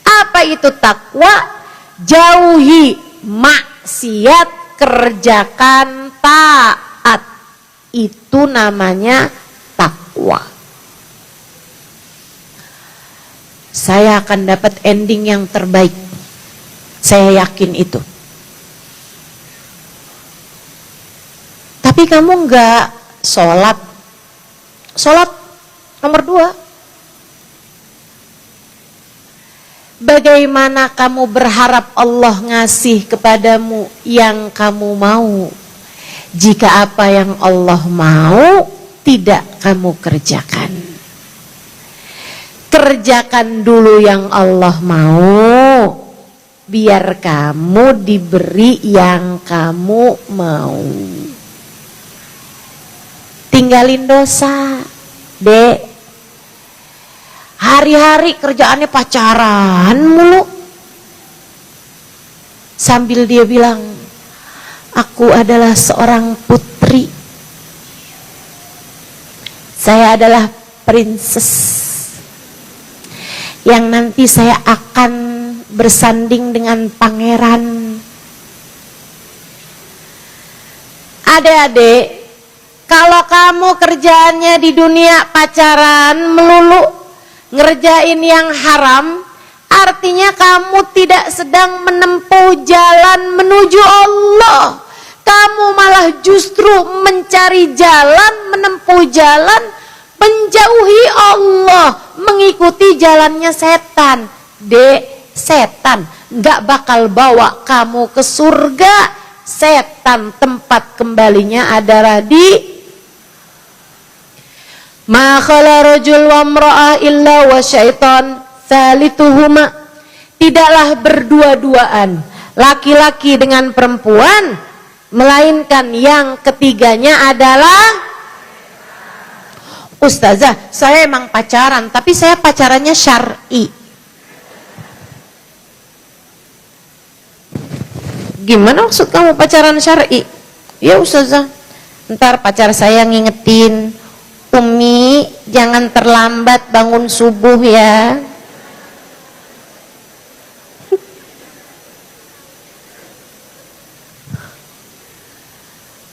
Apa itu takwa? Jauhi maksiat, kerjakan taat. Itu namanya takwa. Saya akan dapat ending yang terbaik. Saya yakin itu. Tapi kamu enggak sholat. Sholat nomor 2. Bagaimana kamu berharap Allah ngasih kepadamu yang kamu mau, jika apa yang Allah mau tidak kamu kerjakan? Kerjakan dulu yang Allah mau, biar kamu diberi yang kamu mau. Tinggalin dosa, Dek. Hari-hari kerjaannya pacaran mulu. Sambil dia bilang, aku adalah seorang putri, saya adalah princess yang nanti saya akan bersanding dengan pangeran. Adik-adik, kalau kamu kerjaannya di dunia pacaran melulu, ngerjain yang haram, artinya kamu tidak sedang menempuh jalan menuju Allah. Kamu malah justru mencari jalan, menempuh jalan menjauhi Allah, mengikuti jalannya setan. Dek, setan gak bakal bawa kamu ke surga. Setan tempat kembalinya adalah di ma khala rajul wa imra'ah illa wa syaitan tsalituhuma. Tidaklah berdua-duaan laki-laki dengan perempuan, melainkan yang ketiganya adalah Ustazah, saya emang pacaran, tapi saya pacarannya syar'i. Gimana maksud kamu pacaran syar'i? Ya Ustazah, ntar pacar saya ngingetin, Umi jangan terlambat bangun subuh ya.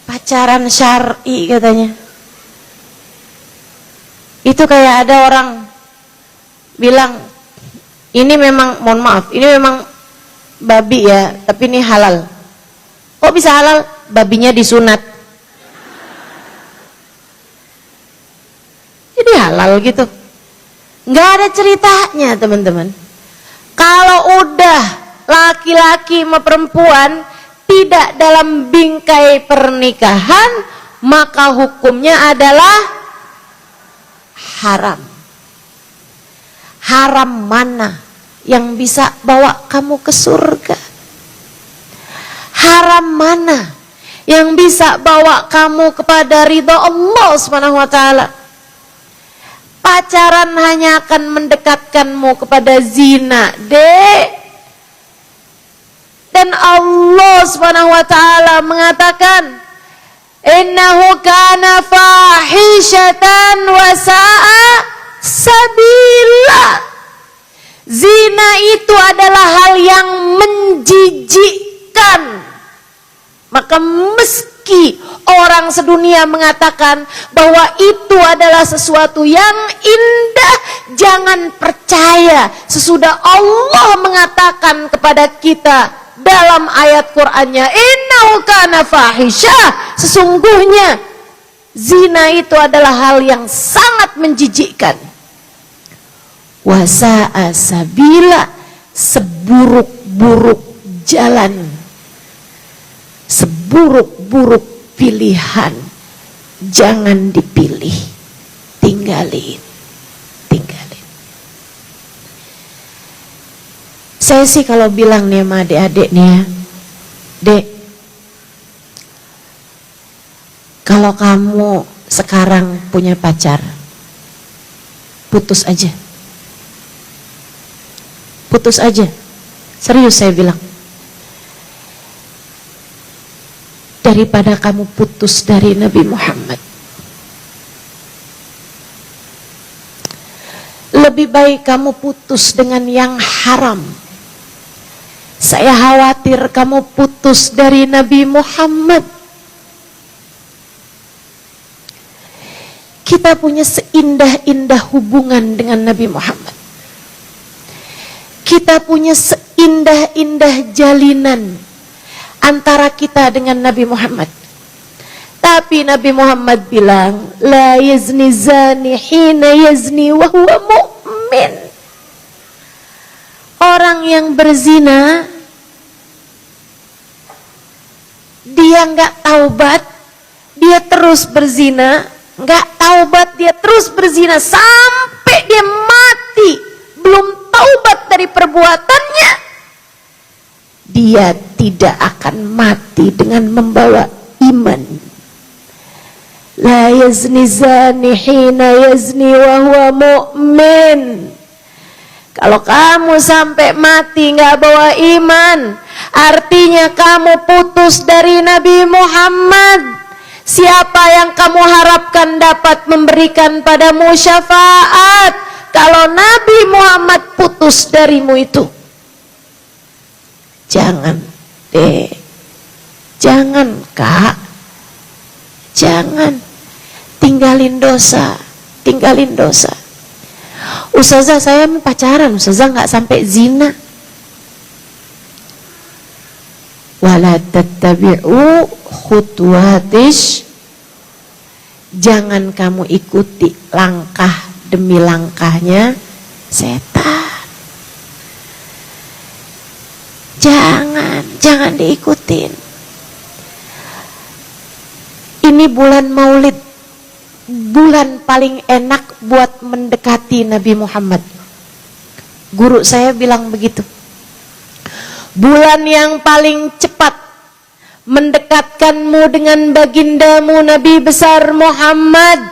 Pacaran syar'i katanya. Itu kayak ada orang bilang, ini memang, mohon maaf, ini memang babi ya, tapi ini halal. Kok bisa halal? Babinya disunat. Jadi halal gitu. Nggak ada ceritanya teman-teman. Kalau udah laki-laki sama perempuan tidak dalam bingkai pernikahan, maka hukumnya adalah haram. Haram mana yang bisa bawa kamu ke surga? Haram mana yang bisa bawa kamu kepada ridha Allah Subhanahu wa taala? Pacaran hanya akan mendekatkanmu kepada zina, Dek. Dan Allah Subhanahu wa taala mengatakan, innahu kana fahishatan wa sa'a sabila. Zina itu adalah hal yang menjijikkan. Maka meski orang sedunia mengatakan bahwa itu adalah sesuatu yang indah, jangan percaya sesudah Allah mengatakan kepada kita dalam ayat Qur'annya, innahu kana fahisyah, sesungguhnya zina itu adalah hal yang sangat menjijikkan. Wa sa'a sabila, seburuk-buruk jalan, seburuk-buruk pilihan, jangan dipilih, tinggalin. Saya sih kalau bilang nih sama adik-adik nih ya, Dek, kalau kamu sekarang punya pacar, putus aja. Putus aja. Serius saya bilang. Daripada kamu putus dari Nabi Muhammad. Lebih baik kamu putus dengan yang haram. Saya khawatir kamu putus dari Nabi Muhammad. Kita punya seindah-indah hubungan dengan Nabi Muhammad. Kita punya seindah-indah jalinan antara kita dengan Nabi Muhammad. Tapi Nabi Muhammad bilang, la yazni zani hina yazni wa huwa mu'min. Orang yang berzina, dia nggak taubat, dia terus berzina, nggak taubat, dia terus berzina sampai dia mati, belum taubat dari perbuatannya, dia tidak akan mati dengan membawa iman. La yazni zani hina yazni wa huwa mu'min. Kalau kamu sampai mati nggak bawa iman, artinya kamu putus dari Nabi Muhammad. Siapa yang kamu harapkan dapat memberikan padamu syafaat kalau Nabi Muhammad putus darimu itu? Jangan, Dek. Jangan, Kak. Jangan. Tinggalin dosa. Tinggalin dosa. Ustazah, saya pacaran, Ustazah nggak sampai zina. Wala tattabi'u khutuwatish, jangan kamu ikuti langkah demi langkahnya setan. Jangan diikutin. Ini bulan Maulid, bulan paling enak buat mendekati Nabi Muhammad. Guru saya bilang begitu. Bulan yang paling cepat mendekatkanmu dengan bagindamu Nabi besar Muhammad.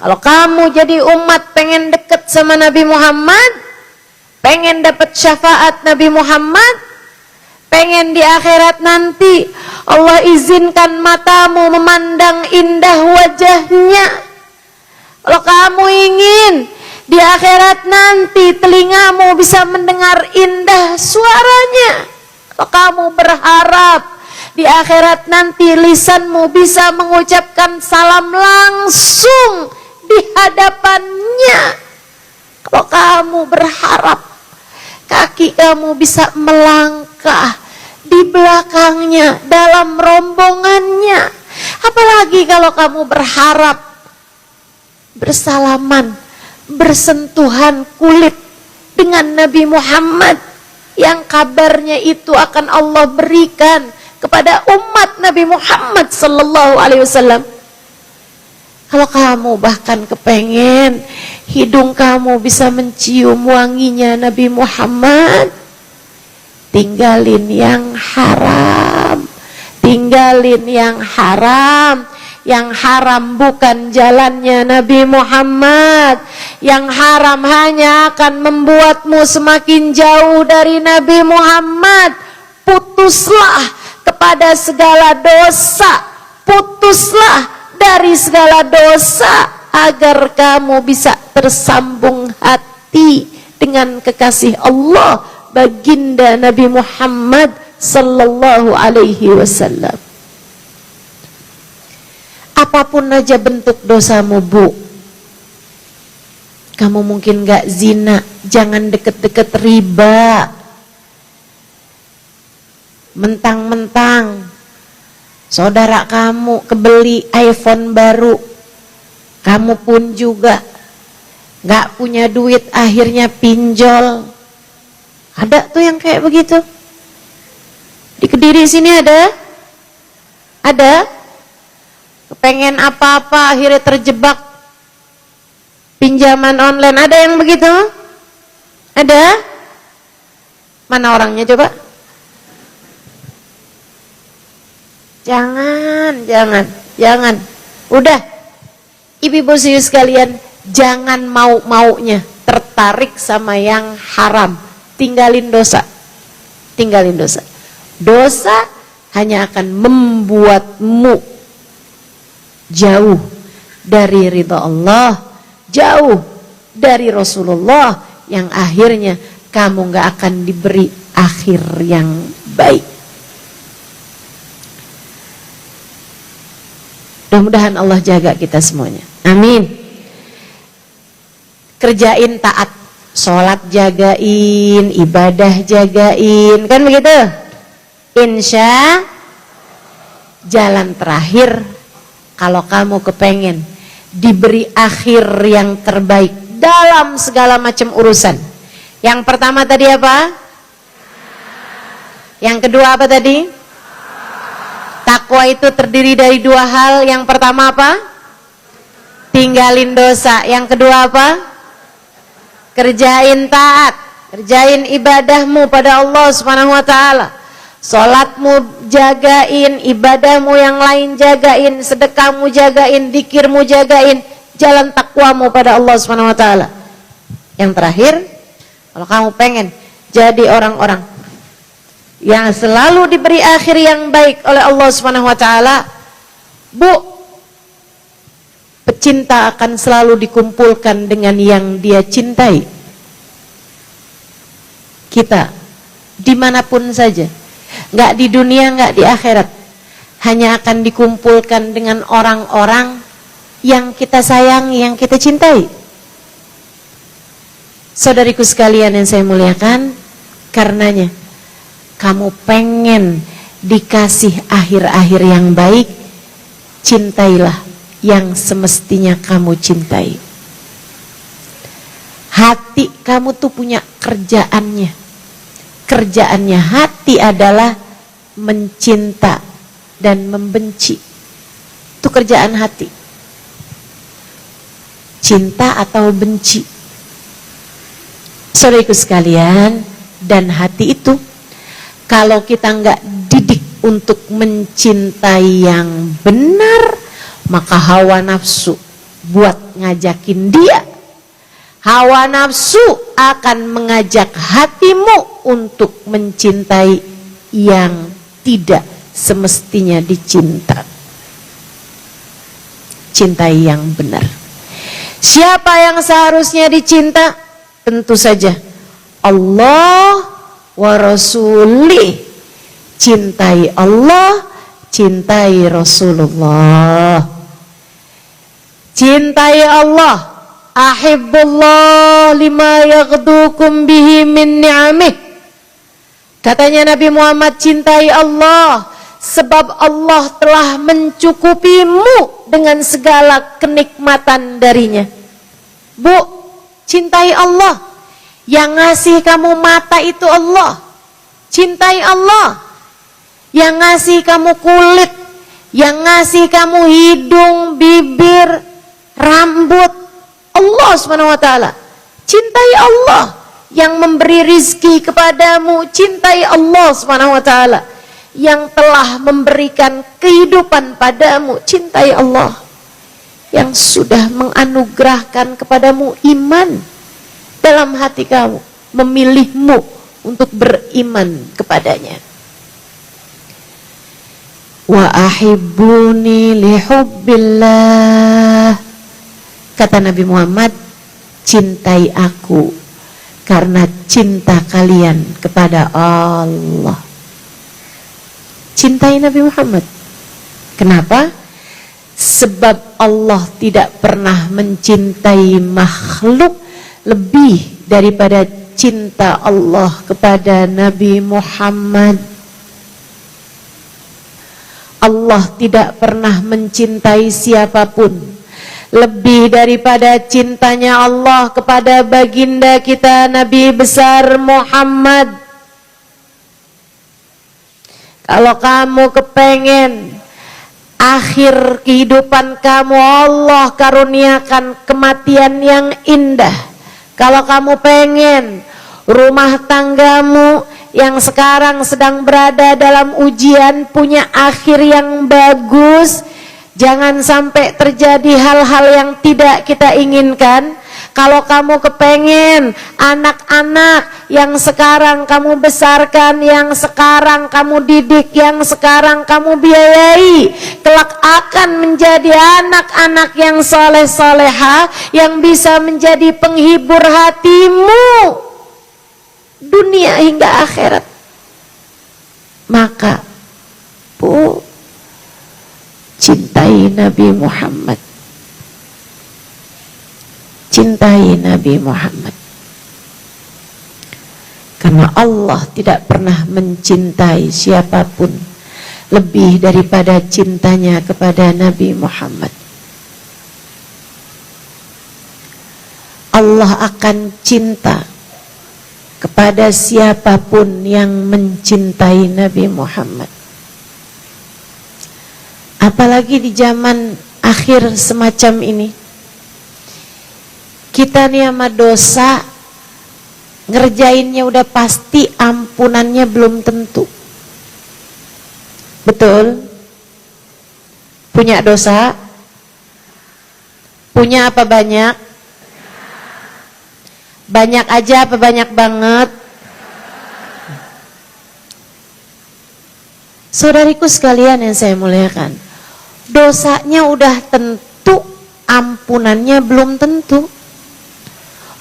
Kalau kamu jadi umat pengen dekat sama Nabi Muhammad, pengen dapat syafaat Nabi Muhammad, pengen di akhirat nanti Allah izinkan matamu memandang indah wajahnya. Kalau kamu ingin di akhirat nanti telingamu bisa mendengar indah suaranya, kalau kamu berharap di akhirat nanti lisanmu bisa mengucapkan salam langsung di hadapannya, kalau kamu berharap kaki kamu bisa melangkah di belakangnya dalam rombongannya, apalagi kalau kamu berharap bersalaman, bersentuhan kulit dengan Nabi Muhammad yang kabarnya itu akan Allah berikan kepada umat Nabi Muhammad sallallahu alaihi wasallam. Kalau kamu bahkan kepengen hidung kamu bisa mencium wanginya Nabi Muhammad, tinggalin yang haram. Tinggalin yang haram. Yang haram bukan jalannya Nabi Muhammad. Yang haram hanya akan membuatmu semakin jauh dari Nabi Muhammad. Putuslah kepada segala dosa. Putuslah dari segala dosa agar kamu bisa tersambung hati dengan kekasih Allah, baginda Nabi Muhammad sallallahu alaihi wasallam. Apapun aja bentuk dosamu, Bu. Kamu mungkin gak zina, jangan deket-deket riba. Mentang-mentang saudara kamu kebeli iPhone baru, kamu pun juga gak punya duit, akhirnya pinjol. Ada tuh yang kayak begitu. Di Kediri sini ada? Kepengen apa-apa akhirnya terjebak pinjaman online. Ada yang begitu? Ada? Mana orangnya coba? Jangan. Udah, ibu-ibu sekalian, jangan mau-maunya tertarik sama yang haram. Tinggalin dosa. Dosa hanya akan membuatmu jauh dari ridha Allah, jauh dari Rasulullah, yang akhirnya kamu gak akan diberi akhir yang baik. Mudah-mudahan Allah jaga kita semuanya. Amin. Kerjain taat, sholat jagain, ibadah jagain, kan begitu? Insya jalan terakhir kalau kamu kepengen diberi akhir yang terbaik dalam segala macam urusan. Yang pertama tadi apa? Yang kedua apa tadi? Takwa itu terdiri dari dua hal. Yang pertama apa? Tinggalin dosa. Yang kedua apa? Kerjain taat, kerjain ibadahmu pada Allah Subhanahu wa taala. Salatmu jagain, ibadahmu yang lain jagain, sedekahmu jagain, dzikirmu jagain, jalan takwamu pada Allah Subhanahu wa taala. Yang terakhir, kalau kamu pengen jadi orang-orang yang selalu diberi akhir yang baik oleh Allah Subhanahu wa taala, Bu, pecinta akan selalu dikumpulkan dengan yang dia cintai. Kita dimanapun saja, nggak di dunia, nggak di akhirat, hanya akan dikumpulkan dengan orang-orang yang kita sayangi, yang kita cintai. Saudariku sekalian yang saya muliakan, karenanya kamu pengen dikasih akhir-akhir yang baik, cintailah yang semestinya kamu cintai. Hati kamu tuh punya kerjaannya. Kerjaannya hati adalah mencinta dan membenci. Itu kerjaan hati. Cinta atau benci. Saudaraku sekalian, dan hati itu kalau kita nggak didik untuk mencintai yang benar, maka hawa nafsu buat ngajakin dia. Hawa nafsu akan mengajak hatimu untuk mencintai yang tidak semestinya dicinta. Cintai yang benar. Siapa yang seharusnya dicinta? Tentu saja Allah wa Rasulih. Cintai Allah, cintai Rasulullah. Cintai Allah. Ahibbullah lima yaghdukum bihi min ni'amih. Katanya Nabi Muhammad, cintai Allah sebab Allah telah mencukupimu dengan segala kenikmatan darinya. Bu, cintai Allah. Yang ngasih kamu mata itu Allah. Cintai Allah. Yang ngasih kamu kulit, yang ngasih kamu hidung, bibir, rambut, Allah Subhanahu wa taala. Cintai Allah. Yang memberi rizki kepadamu, cintai Allah Subhanahu wa taala. Yang telah memberikan kehidupan padamu, cintai Allah. Yang sudah menganugerahkan kepadamu iman dalam hati kamu, memilihmu untuk beriman kepadanya. Wa ahibbuni lihubbillah. Kata Nabi Muhammad, cintai aku karena cinta kalian kepada Allah. Cintai Nabi Muhammad. Kenapa? Sebab Allah tidak pernah mencintai makhluk lebih daripada cinta Allah kepada Nabi Muhammad. Allah tidak pernah mencintai siapapun lebih daripada cintanya Allah kepada baginda kita Nabi besar Muhammad. Kalau kamu kepengen akhir kehidupan kamu Allah karuniakan kematian yang indah. Kalau kamu pengen rumah tanggamu yang sekarang sedang berada dalam ujian punya akhir yang bagus, jangan sampai terjadi hal-hal yang tidak kita inginkan. Kalau kamu kepengen anak-anak yang sekarang kamu besarkan, yang sekarang kamu didik, yang sekarang kamu biayai, kelak akan menjadi anak-anak yang soleh-soleha, yang bisa menjadi penghibur hatimu dunia hingga akhirat, maka cintai Nabi Muhammad. Cintai Nabi Muhammad. Karena Allah tidak pernah mencintai siapapun lebih daripada cintanya kepada Nabi Muhammad. Allah akan cinta kepada siapapun yang mencintai Nabi Muhammad. Apalagi di zaman akhir semacam ini. Kita nih sama dosa ngerjainnya udah pasti, ampunannya belum tentu. Betul? Punya dosa? Punya apa banyak? Banyak aja apa banyak banget? Saudariku sekalian yang saya muliakan, dosanya udah tentu, ampunannya belum tentu.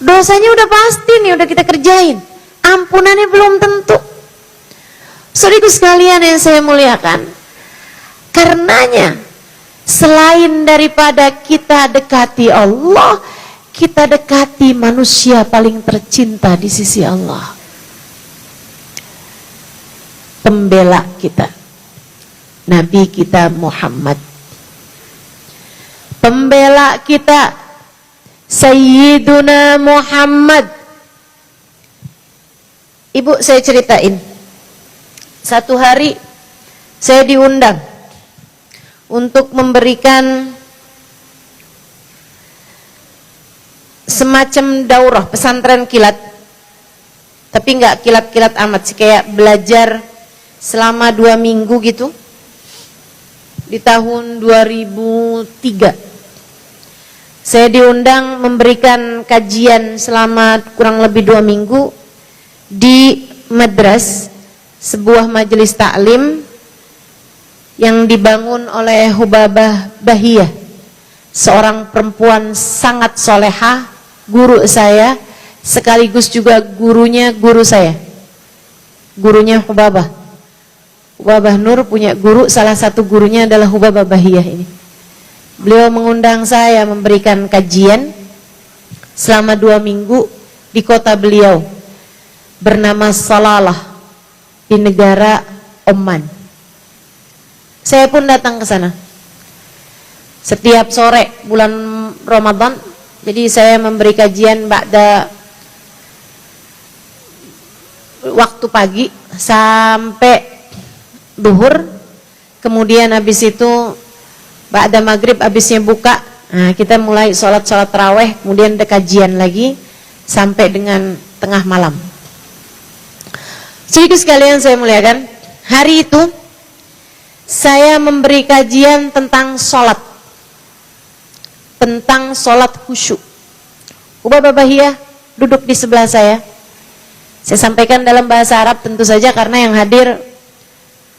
Dosanya udah pasti nih, udah kita kerjain, ampunannya belum tentu. Saudariku sekalian yang saya muliakan, karenanya selain daripada kita dekati Allah, kita dekati manusia paling tercinta di sisi Allah, pembela kita, Nabi kita Muhammad, pembela kita Sayyiduna Muhammad. Ibu, saya ceritain, satu hari saya diundang untuk memberikan semacam daurah pesantren kilat, tapi nggak kilat-kilat amat sih, kayak belajar selama 2 minggu gitu di tahun 2003. Saya diundang memberikan kajian selama kurang lebih 2 minggu di madras, sebuah majelis taklim yang dibangun oleh Hubabah Bahiyah, seorang perempuan sangat soleha, guru saya, sekaligus juga gurunya guru saya, gurunya Hubabah Nur punya guru, salah satu gurunya adalah Hubabah Bahiyah ini. Beliau mengundang saya memberikan kajian selama 2 minggu di kota beliau, bernama Salalah, di negara Oman. Saya pun datang ke sana setiap sore bulan Ramadan. Jadi saya memberi kajian ba'da waktu pagi sampai duhur, kemudian habis itu ba'da maghrib habisnya buka, nah kita mulai sholat taraweh, kemudian ada kajian lagi sampai dengan tengah malam. Sedikit sekalian saya muliakan, hari itu saya memberi kajian tentang sholat khusyuk. Ubah Bahiyah duduk di sebelah saya. Saya sampaikan dalam bahasa Arab tentu saja karena yang hadir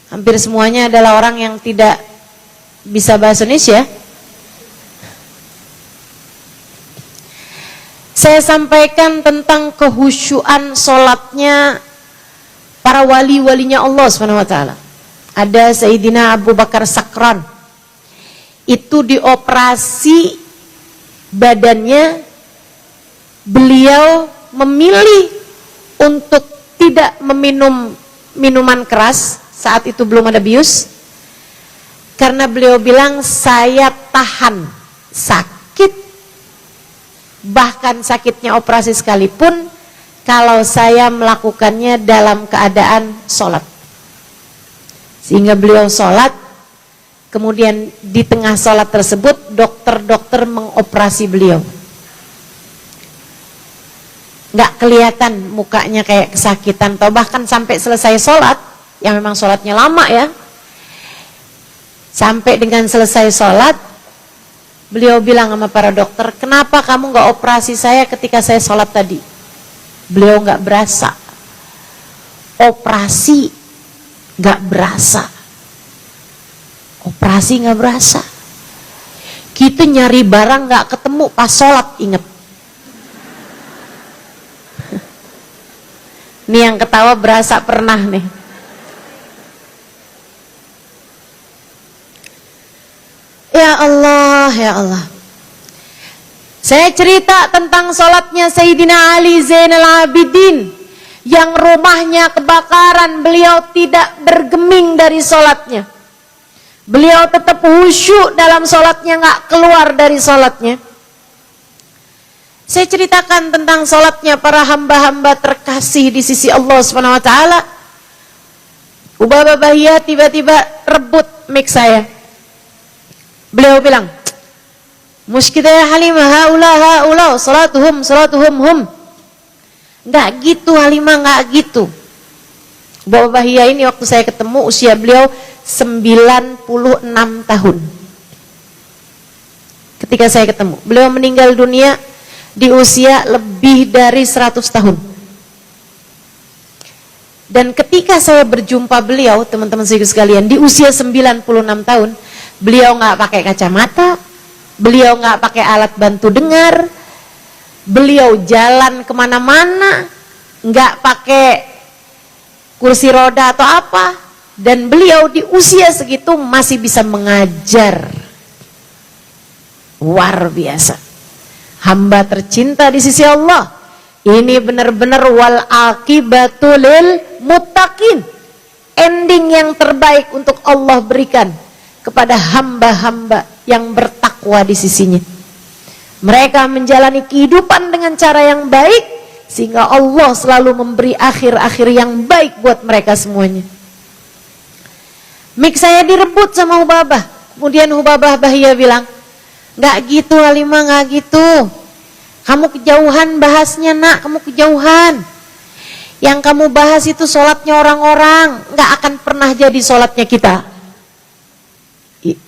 hampir semuanya adalah orang yang tidak bisa bahasa Indonesia. Saya sampaikan tentang kehusyuan sholatnya para wali-walinya Allah SWT. Ada Sayyidina Abu Bakar Sakran, itu dioperasi badannya, beliau memilih untuk tidak meminum minuman keras, saat itu belum ada bius, karena beliau bilang saya tahan sakit, bahkan sakitnya operasi sekalipun, kalau saya melakukannya dalam keadaan sholat. Sehingga beliau sholat, kemudian di tengah sholat tersebut dokter-dokter mengoperasi beliau. Nggak kelihatan mukanya kayak kesakitan, atau bahkan sampai selesai sholat, yang memang sholatnya lama ya, sampai dengan selesai sholat, beliau bilang sama para dokter, kenapa kamu nggak operasi saya ketika saya sholat tadi? Beliau nggak berasa, operasi nggak berasa, operasi nggak berasa. Kita nyari barang nggak ketemu pas sholat, inget. Nih yang ketawa berasa pernah nih. Ya Allah, ya Allah. Saya cerita tentang sholatnya Sayyidina Ali Zainal Abidin, yang rumahnya kebakaran, beliau tidak bergeming dari sholatnya. Beliau tetap khusyuk dalam sholatnya, nggak keluar dari sholatnya. Saya ceritakan tentang sholatnya para hamba-hamba terkasih di sisi Allah SWT. Ubah Bahiyah tiba-tiba rebut mic saya. Beliau bilang, muskita ya Halimah, haula, salatuhum hum. Nggak gitu Halimah, nggak gitu. Ubah Bahiyah ini waktu saya ketemu usia beliau 96 tahun. Ketika saya ketemu, beliau meninggal dunia di usia lebih dari 100 tahun. Dan ketika saya berjumpa beliau, teman-teman sekalian, di usia 96 tahun, beliau nggak pakai kacamata, beliau nggak pakai alat bantu dengar, beliau jalan kemana-mana, nggak pakai kursi roda atau apa, dan beliau di usia segitu masih bisa mengajar. Luar biasa. Hamba tercinta di sisi Allah. Ini benar-benar wal aqibatu lil muttaqin. Ending yang terbaik untuk Allah berikan kepada hamba-hamba yang bertakwa di sisinya. Mereka menjalani kehidupan dengan cara yang baik, sehingga Allah selalu memberi akhir-akhir yang baik buat mereka semuanya. Mik saya direbut sama Hubabah. Kemudian Hubabah Bahiyah bilang, nggak gitu Halimah, nggak gitu. Kamu kejauhan bahasnya nak, kamu kejauhan. Yang kamu bahas itu sholatnya orang-orang, nggak akan pernah jadi sholatnya kita.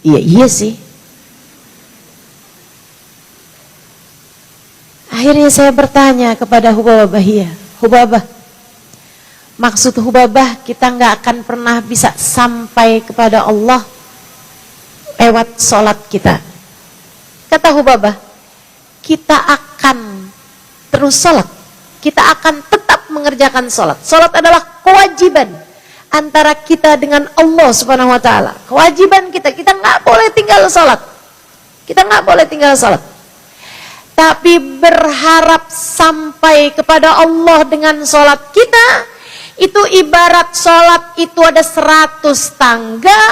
Iya sih. Akhirnya saya bertanya kepada Hubabah Bahiyah, Hubabah, maksud Hubabah kita nggak akan pernah bisa sampai kepada Allah lewat sholat kita. Kata Hubabah, kita akan terus sholat, kita akan tetap mengerjakan sholat. Sholat adalah kewajiban antara kita dengan Allah Subhanahu Wa Taala. Kewajiban kita nggak boleh tinggal sholat, kita nggak boleh tinggal sholat. Tapi berharap sampai kepada Allah dengan sholat kita, itu ibarat sholat itu ada 100 tangga,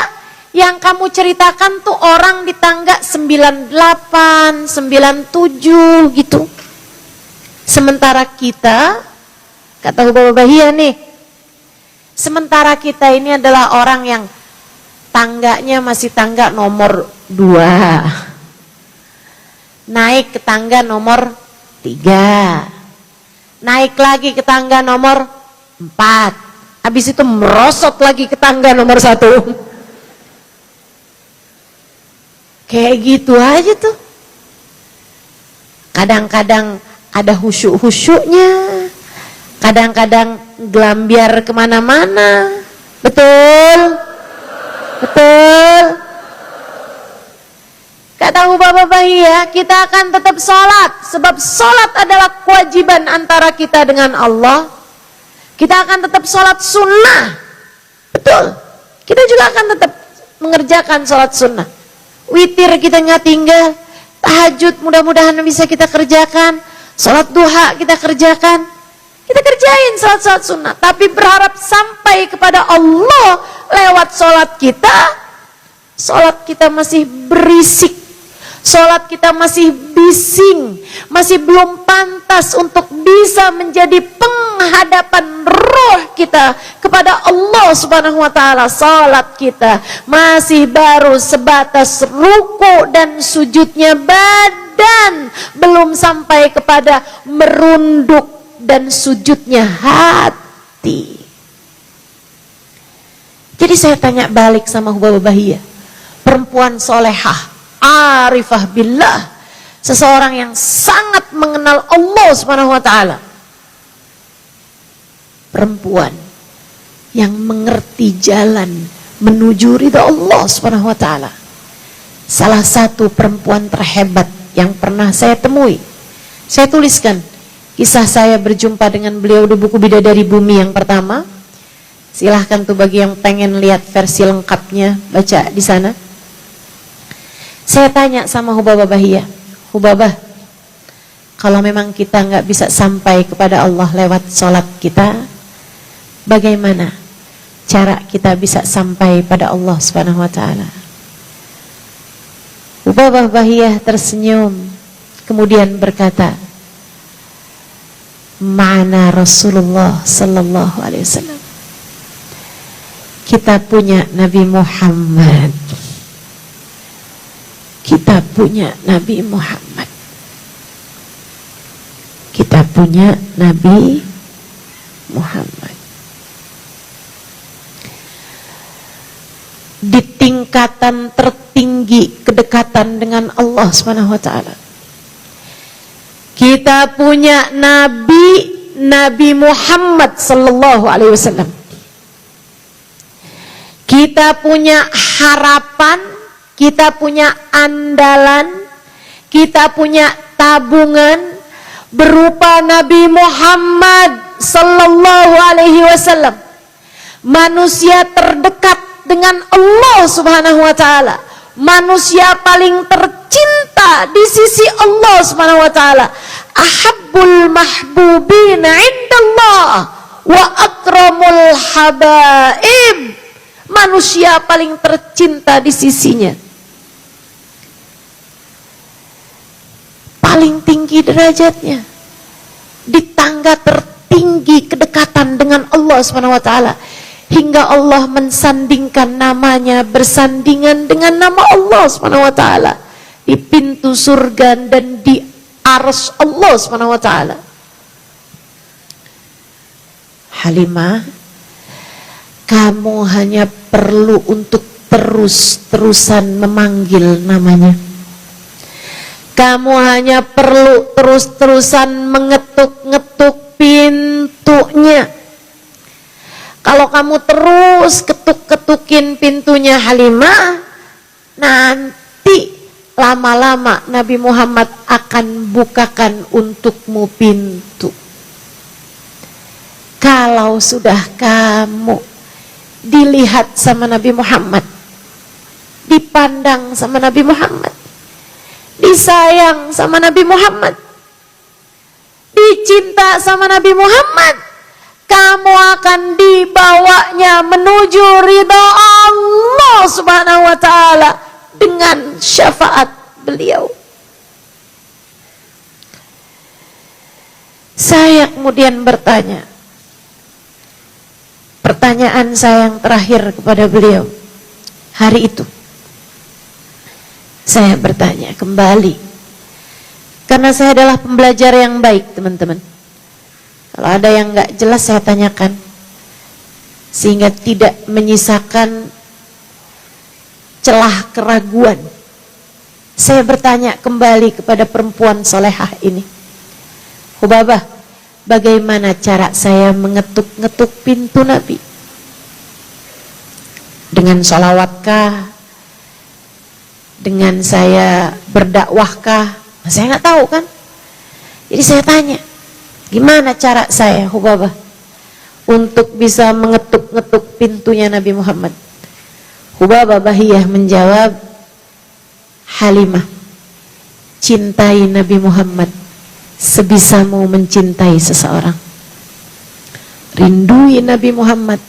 yang kamu ceritakan tuh orang di tangga 98, 97 gitu. Sementara kita, kata Hubabah Bahiyah nih, Sementara kita ini adalah orang yang tangganya masih tangga nomor 2. Naik ke tangga nomor 3. Naik lagi ke tangga nomor 4. Habis itu merosot lagi ke tangga nomor 1. Kayak gitu aja tuh. Kadang-kadang ada khusyuk-khusyuknya, kadang-kadang gelambiar kemana-mana. Betul? Betul? Kata Bapak ya, kita akan tetap sholat, sebab sholat adalah kewajiban antara kita dengan Allah. Kita akan tetap sholat sunnah. Betul? Kita juga akan tetap mengerjakan sholat sunnah. Witir kita nggak tinggal, tahajud mudah-mudahan bisa kita kerjakan, sholat duha kita kerjakan, kita kerjain sholat-sholat sunnah. Tapi berharap sampai kepada Allah lewat sholat kita masih berisik, sholat kita masih bising, masih belum pantas untuk bisa menjadi penghadapan roh kita kepada Allah Subhanahu wa taala. Sholat kita masih baru sebatas ruku dan sujudnya badan, belum sampai kepada merunduk dan sujudnya hati. Jadi saya tanya balik sama Hubaba Bahia, perempuan solehah, arifah billah, seseorang yang sangat mengenal Allah Subhanahu wa taala, perempuan yang mengerti jalan menuju ridha Allah Subhanahu wa taala. Salah satu perempuan terhebat yang pernah saya temui, saya tuliskan kisah saya berjumpa dengan beliau di buku Bidadari Bumi yang pertama. Silahkan tuh bagi yang pengen lihat versi lengkapnya, baca di sana. Saya tanya sama Hubaba Bahia, Hubaba, kalau memang kita nggak bisa sampai kepada Allah lewat sholat kita, bagaimana cara kita bisa sampai pada Allah Subhanahu wa taala? Hubaba Bahia tersenyum, kemudian berkata, ma'ana Rasulullah sallallahu alaihi wasallam. Kita punya Nabi Muhammad. Kita punya Nabi Muhammad. Kita punya Nabi Muhammad. Di tingkatan tertinggi kedekatan dengan Allah Subhanahu wa taala, kita punya Nabi Muhammad sallallahu alaihi wasallam. Kita punya harapan, kita punya andalan, kita punya tabungan berupa Nabi Muhammad sallallahu alaihi wasallam. Manusia terdekat dengan Allah Subhanahu wa taala, manusia paling tercinta di sisi Allah Subhanahu wa taala. Ahabbul mahbubina indallah wa akramul habaib. Manusia paling tercinta di sisinya, paling tinggi derajatnya, di tangga tertinggi kedekatan dengan Allah Subhanahu wa taala, hingga Allah mensandingkan namanya bersandingan dengan nama Allah Subhanahu wa taala di pintu surga dan di arsy Allah Subhanahu wa taala. Halimah, kamu hanya perlu untuk terus-terusan memanggil namanya. Kamu hanya perlu terus-terusan mengetuk-ngetuk pintunya. Kalau kamu terus ketuk-ketukin pintunya Halimah, nanti lama-lama Nabi Muhammad akan bukakan untukmu pintu. Kalau sudah kamu dilihat sama Nabi Muhammad, dipandang sama Nabi Muhammad, disayang sama Nabi Muhammad, dicinta sama Nabi Muhammad, kamu akan dibawanya menuju ridha Allah Subhanahu wa taala dengan syafaat beliau. Saya kemudian bertanya, Pertanyaan saya yang terakhir kepada beliau hari itu, saya bertanya kembali, karena saya adalah pembelajar yang baik, teman-teman. Kalau ada yang nggak jelas saya tanyakan, sehingga tidak menyisakan celah keraguan. Saya bertanya kembali kepada perempuan solehah ini, Hubabah, bagaimana cara saya mengetuk-ngetuk pintu Nabi? Dengan sholawatkah? Dengan saya berdakwahkah? Saya nggak tahu kan. Jadi saya tanya, gimana cara saya, Hubabah, untuk bisa mengetuk-ngetuk pintunya Nabi Muhammad? Hubabah Bahiyah menjawab, Halimah, cintai Nabi Muhammad sebisamu mencintai seseorang. Rindui Nabi Muhammad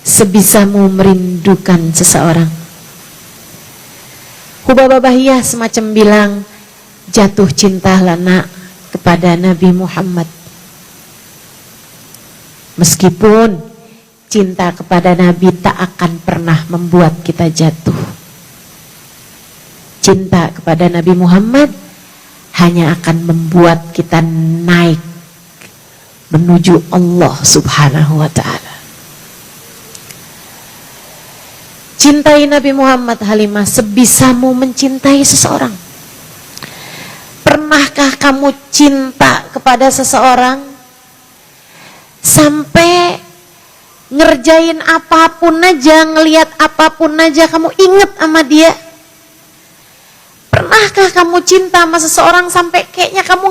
sebisamu merindukan seseorang. Hubabah Bahiyah semacam bilang, jatuh cintalah nak kepada Nabi Muhammad. Meskipun cinta kepada Nabi tak akan pernah membuat kita jatuh. Cinta kepada Nabi Muhammad hanya akan membuat kita naik menuju Allah Subhanahu wa ta'ala. Cintai Nabi Muhammad, Halimah, sebisamu mencintai seseorang. Pernahkah kamu cinta kepada seseorang sampai ngerjain apapun aja, ngelihat apapun aja kamu inget sama dia? Pernahkah kamu cinta sama seseorang sampai kayaknya kamu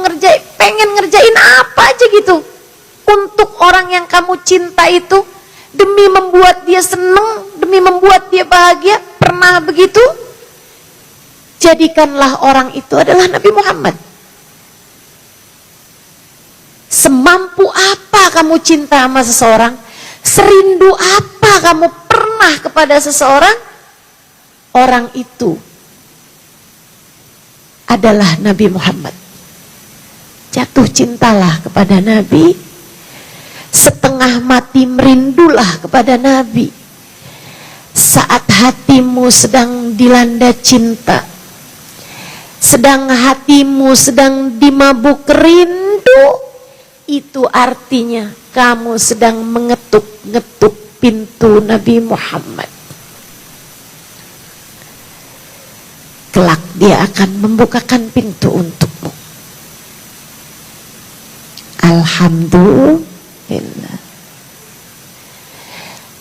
pengen ngerjain apa aja gitu untuk orang yang kamu cinta itu, demi membuat dia seneng, demi membuat dia bahagia? Pernah begitu? Jadikanlah orang itu adalah Nabi Muhammad. Semampu apa kamu cinta sama seseorang, serindu apa kamu pernah kepada seseorang, orang itu adalah Nabi Muhammad. Jatuh cintalah kepada Nabi, setengah mati merindulah kepada Nabi. Saat hatimu sedang dilanda cinta, sedang hatimu sedang dimabuk rindu, itu artinya kamu sedang mengetuk-ngetuk pintu Nabi Muhammad. Kelak dia akan membukakan pintu untukmu. Alhamdulillah.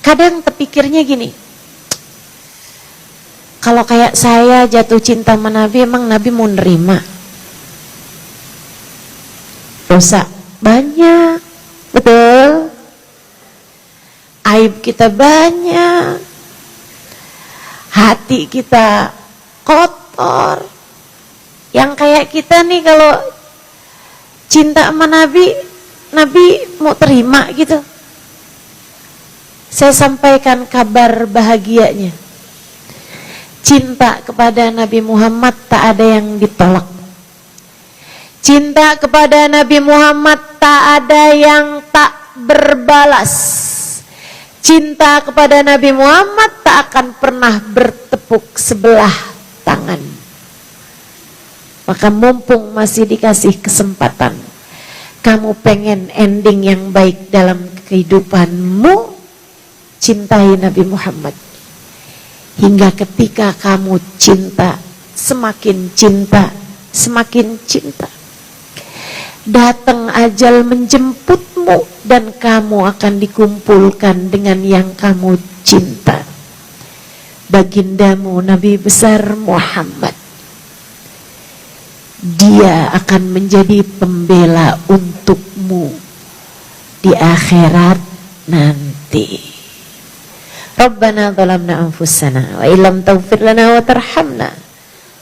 Kadang terpikirnya gini, kalau kayak saya jatuh cinta sama Nabi, emang Nabi mau nerima? Dosa banyak, betul. Aib kita banyak, hati kita kotor. Yang kayak kita nih kalau cinta sama Nabi, Nabi mau terima gitu? Saya sampaikan kabar bahagianya. Cinta kepada Nabi Muhammad tak ada yang ditolak. Cinta kepada Nabi Muhammad tak ada yang tak berbalas. Cinta kepada Nabi Muhammad tak akan pernah bertepuk sebelah tangan. Maka mumpung masih dikasih kesempatan, kamu pengen ending yang baik dalam kehidupanmu, cintai Nabi Muhammad. Hingga ketika kamu cinta, semakin cinta, semakin cinta, datang ajal menjemputmu dan kamu akan dikumpulkan dengan yang kamu cinta. Bagindamu Nabi besar Muhammad, dia akan menjadi pembela untukmu di akhirat nanti. Rabbana zalamna anfusana wa illam taghfir lana wa tarhamna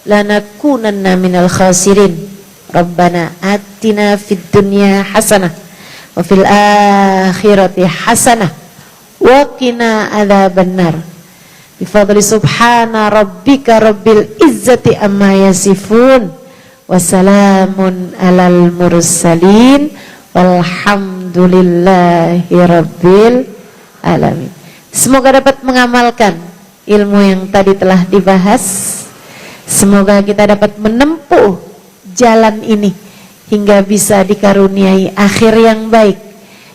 lanakunanna minal khasirin. Rabbana atina fid dunya hasanah wa fil akhirati hasanah wa qina adzabannar. Bifadli subhana rabbika rabbil izzati amma yasifun wa salamun alal mursalin walhamdulillahi rabbil alamin. Semoga dapat mengamalkan ilmu yang tadi telah dibahas. Semoga kita dapat menempuh jalan ini hingga bisa dikaruniai akhir yang baik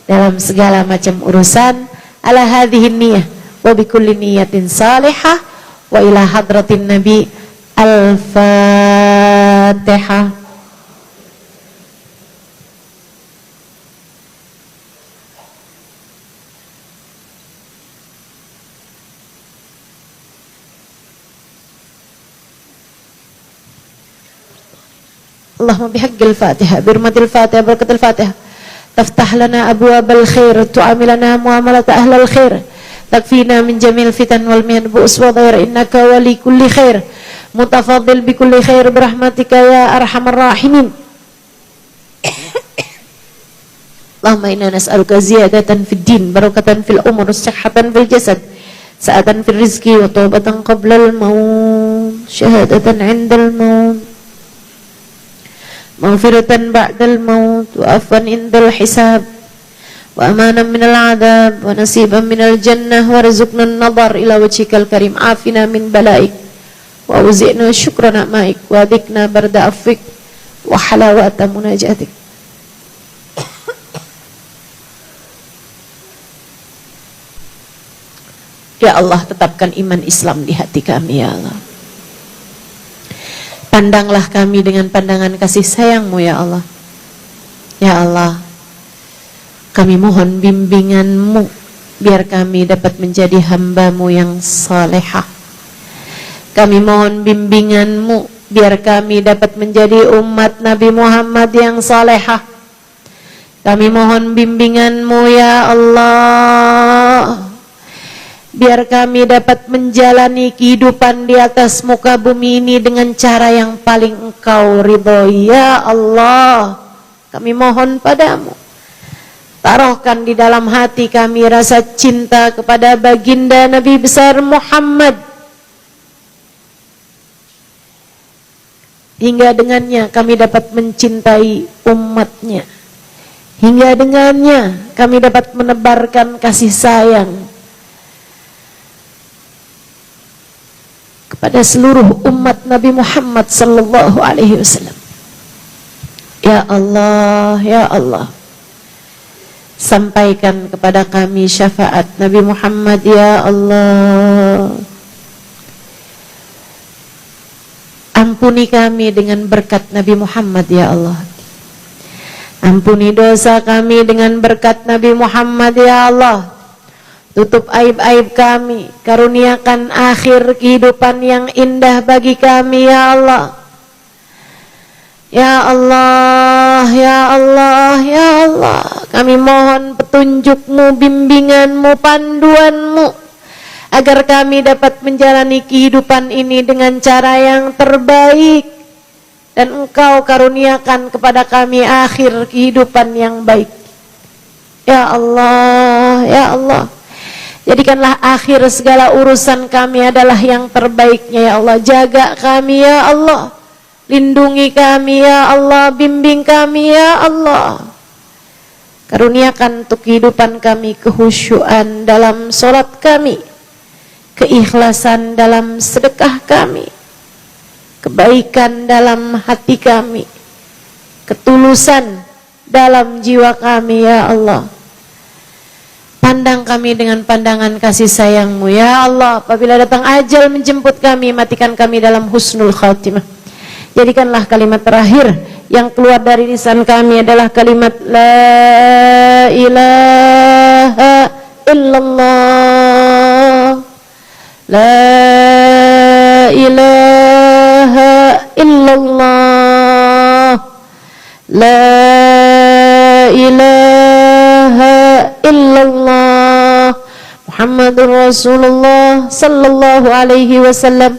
dalam segala macam urusan. Ala hadhihi niyah wa bikulli niyatin salihah wa ila hadratin nabi. Al-Fatihah. Allahumma bihaqqil Fatihah, birmatil Fatihah, barakatil Fatihah. Taftah lana abwabal khair, tu'amilana muamalat ahlal khair. Takfina min jamil fitan wal mihan bu'us wa dhair, innaka wali kulli khair. Mutafadil bi kulli khair birahmatika ya arhamar rahimin. Allahumma inna nas'aluka ziyadatan fid din, barakatan fil umur, sihhatan fil jasad, sa'atan fil rizqi, wa taubatan qabla al maut, syahadatan 'indal maut, maghfiratan ba'dal maut, wa afwan indal hisab, wa amanan minal adab, wa nasiban minal jannah, wa rizqna an-nadar ila wajhikal karim, afina min balaik, wa uzi'na syukra na'maik, wa adikna barda afik, wa halawata munajatik. Ya Allah, tetapkan iman Islam di hati kami ya Allah. Pandanglah kami dengan pandangan kasih sayang-Mu ya Allah. Ya Allah, kami mohon bimbingan-Mu biar kami dapat menjadi hamba-Mu yang salehah. Kami mohon bimbingan-Mu biar kami dapat menjadi umat Nabi Muhammad yang salehah. Kami mohon bimbingan-Mu ya Allah, biar kami dapat menjalani kehidupan di atas muka bumi ini dengan cara yang paling Engkau ridhoi. Ya Allah, kami mohon padamu, taruhkan di dalam hati kami rasa cinta kepada baginda Nabi besar Muhammad, hingga dengannya kami dapat mencintai umatnya, hingga dengannya kami dapat menebarkan kasih sayang pada seluruh umat Nabi Muhammad sallallahu alaihi wasallam. Ya Allah, ya Allah, sampaikan kepada kami syafaat Nabi Muhammad ya Allah. Ampuni kami dengan berkat Nabi Muhammad ya Allah. Ampuni dosa kami dengan berkat Nabi Muhammad ya Allah. Tutup aib-aib kami, karuniakan akhir kehidupan yang indah bagi kami ya Allah. Ya Allah, ya Allah, ya Allah, kami mohon petunjuk-Mu, bimbingan-Mu, panduan-Mu, agar kami dapat menjalani kehidupan ini dengan cara yang terbaik, dan Engkau karuniakan kepada kami akhir kehidupan yang baik. Ya Allah, ya Allah, jadikanlah akhir segala urusan kami adalah yang terbaiknya ya Allah. Jaga kami ya Allah, lindungi kami ya Allah, bimbing kami ya Allah. Karuniakan untuk kehidupan kami kehusyuan dalam solat kami, keikhlasan dalam sedekah kami, kebaikan dalam hati kami, ketulusan dalam jiwa kami ya Allah. Pandang kami dengan pandangan kasih sayang-Mu ya Allah. Apabila datang ajal menjemput kami, matikan kami dalam husnul khatimah. Jadikanlah kalimat terakhir yang keluar dari lisan kami adalah kalimat La ilaha illallah, La ilaha illallah, La ilaha illallah, Muhammadur Rasulullah sallallahu alaihi wasallam.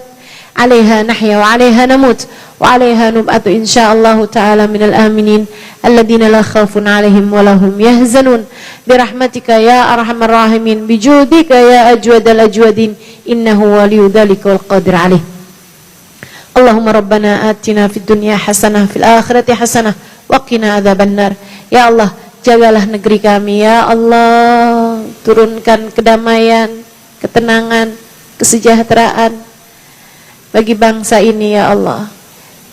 Alaiha nahya wa alaiha namut wa alaiha nub'atu insyaallah ta'ala minal aminin alladina la khawfun alaihim wa lahum yahzanun birahmatika ya arhamar rahimin bijudika ya ajwadal ajwadin innahu waliyu dhalika wal qadir alaih. Allahumma rabbana atina fid dunya hasanah fil akhirati hasanah wa qina adzabannar. Ya Allah, jagalah negeri kami ya Allah, turunkan kedamaian, ketenangan, kesejahteraan bagi bangsa ini ya Allah.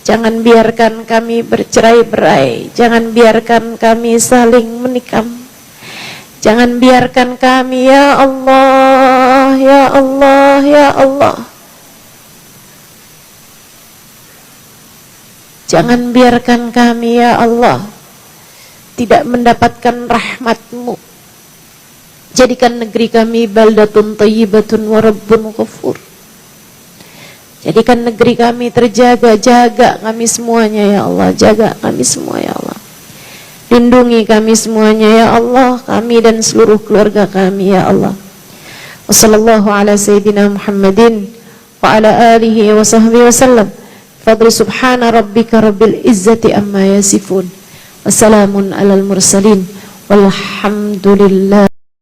Jangan biarkan kami bercerai-berai, jangan biarkan kami saling menikam, jangan biarkan kami ya Allah, ya Allah, ya Allah. Jangan biarkan kami ya Allah tidak mendapatkan rahmat-Mu. Jadikan negeri kami baldatun thayyibatun wa rabbun ghafur. Jadikan negeri kami terjaga, jaga kami semuanya ya Allah, jaga kami semua ya Allah. Lindungi kami semuanya ya Allah, kami dan seluruh keluarga kami ya Allah. Wassallallahu ala sayyidina Muhammadin wa ala alihi wa sahbihi wasallam. Fadli subhana rabbika rabbil izzati amma yasifun. Wassalamun alal mursalin walhamdulillah.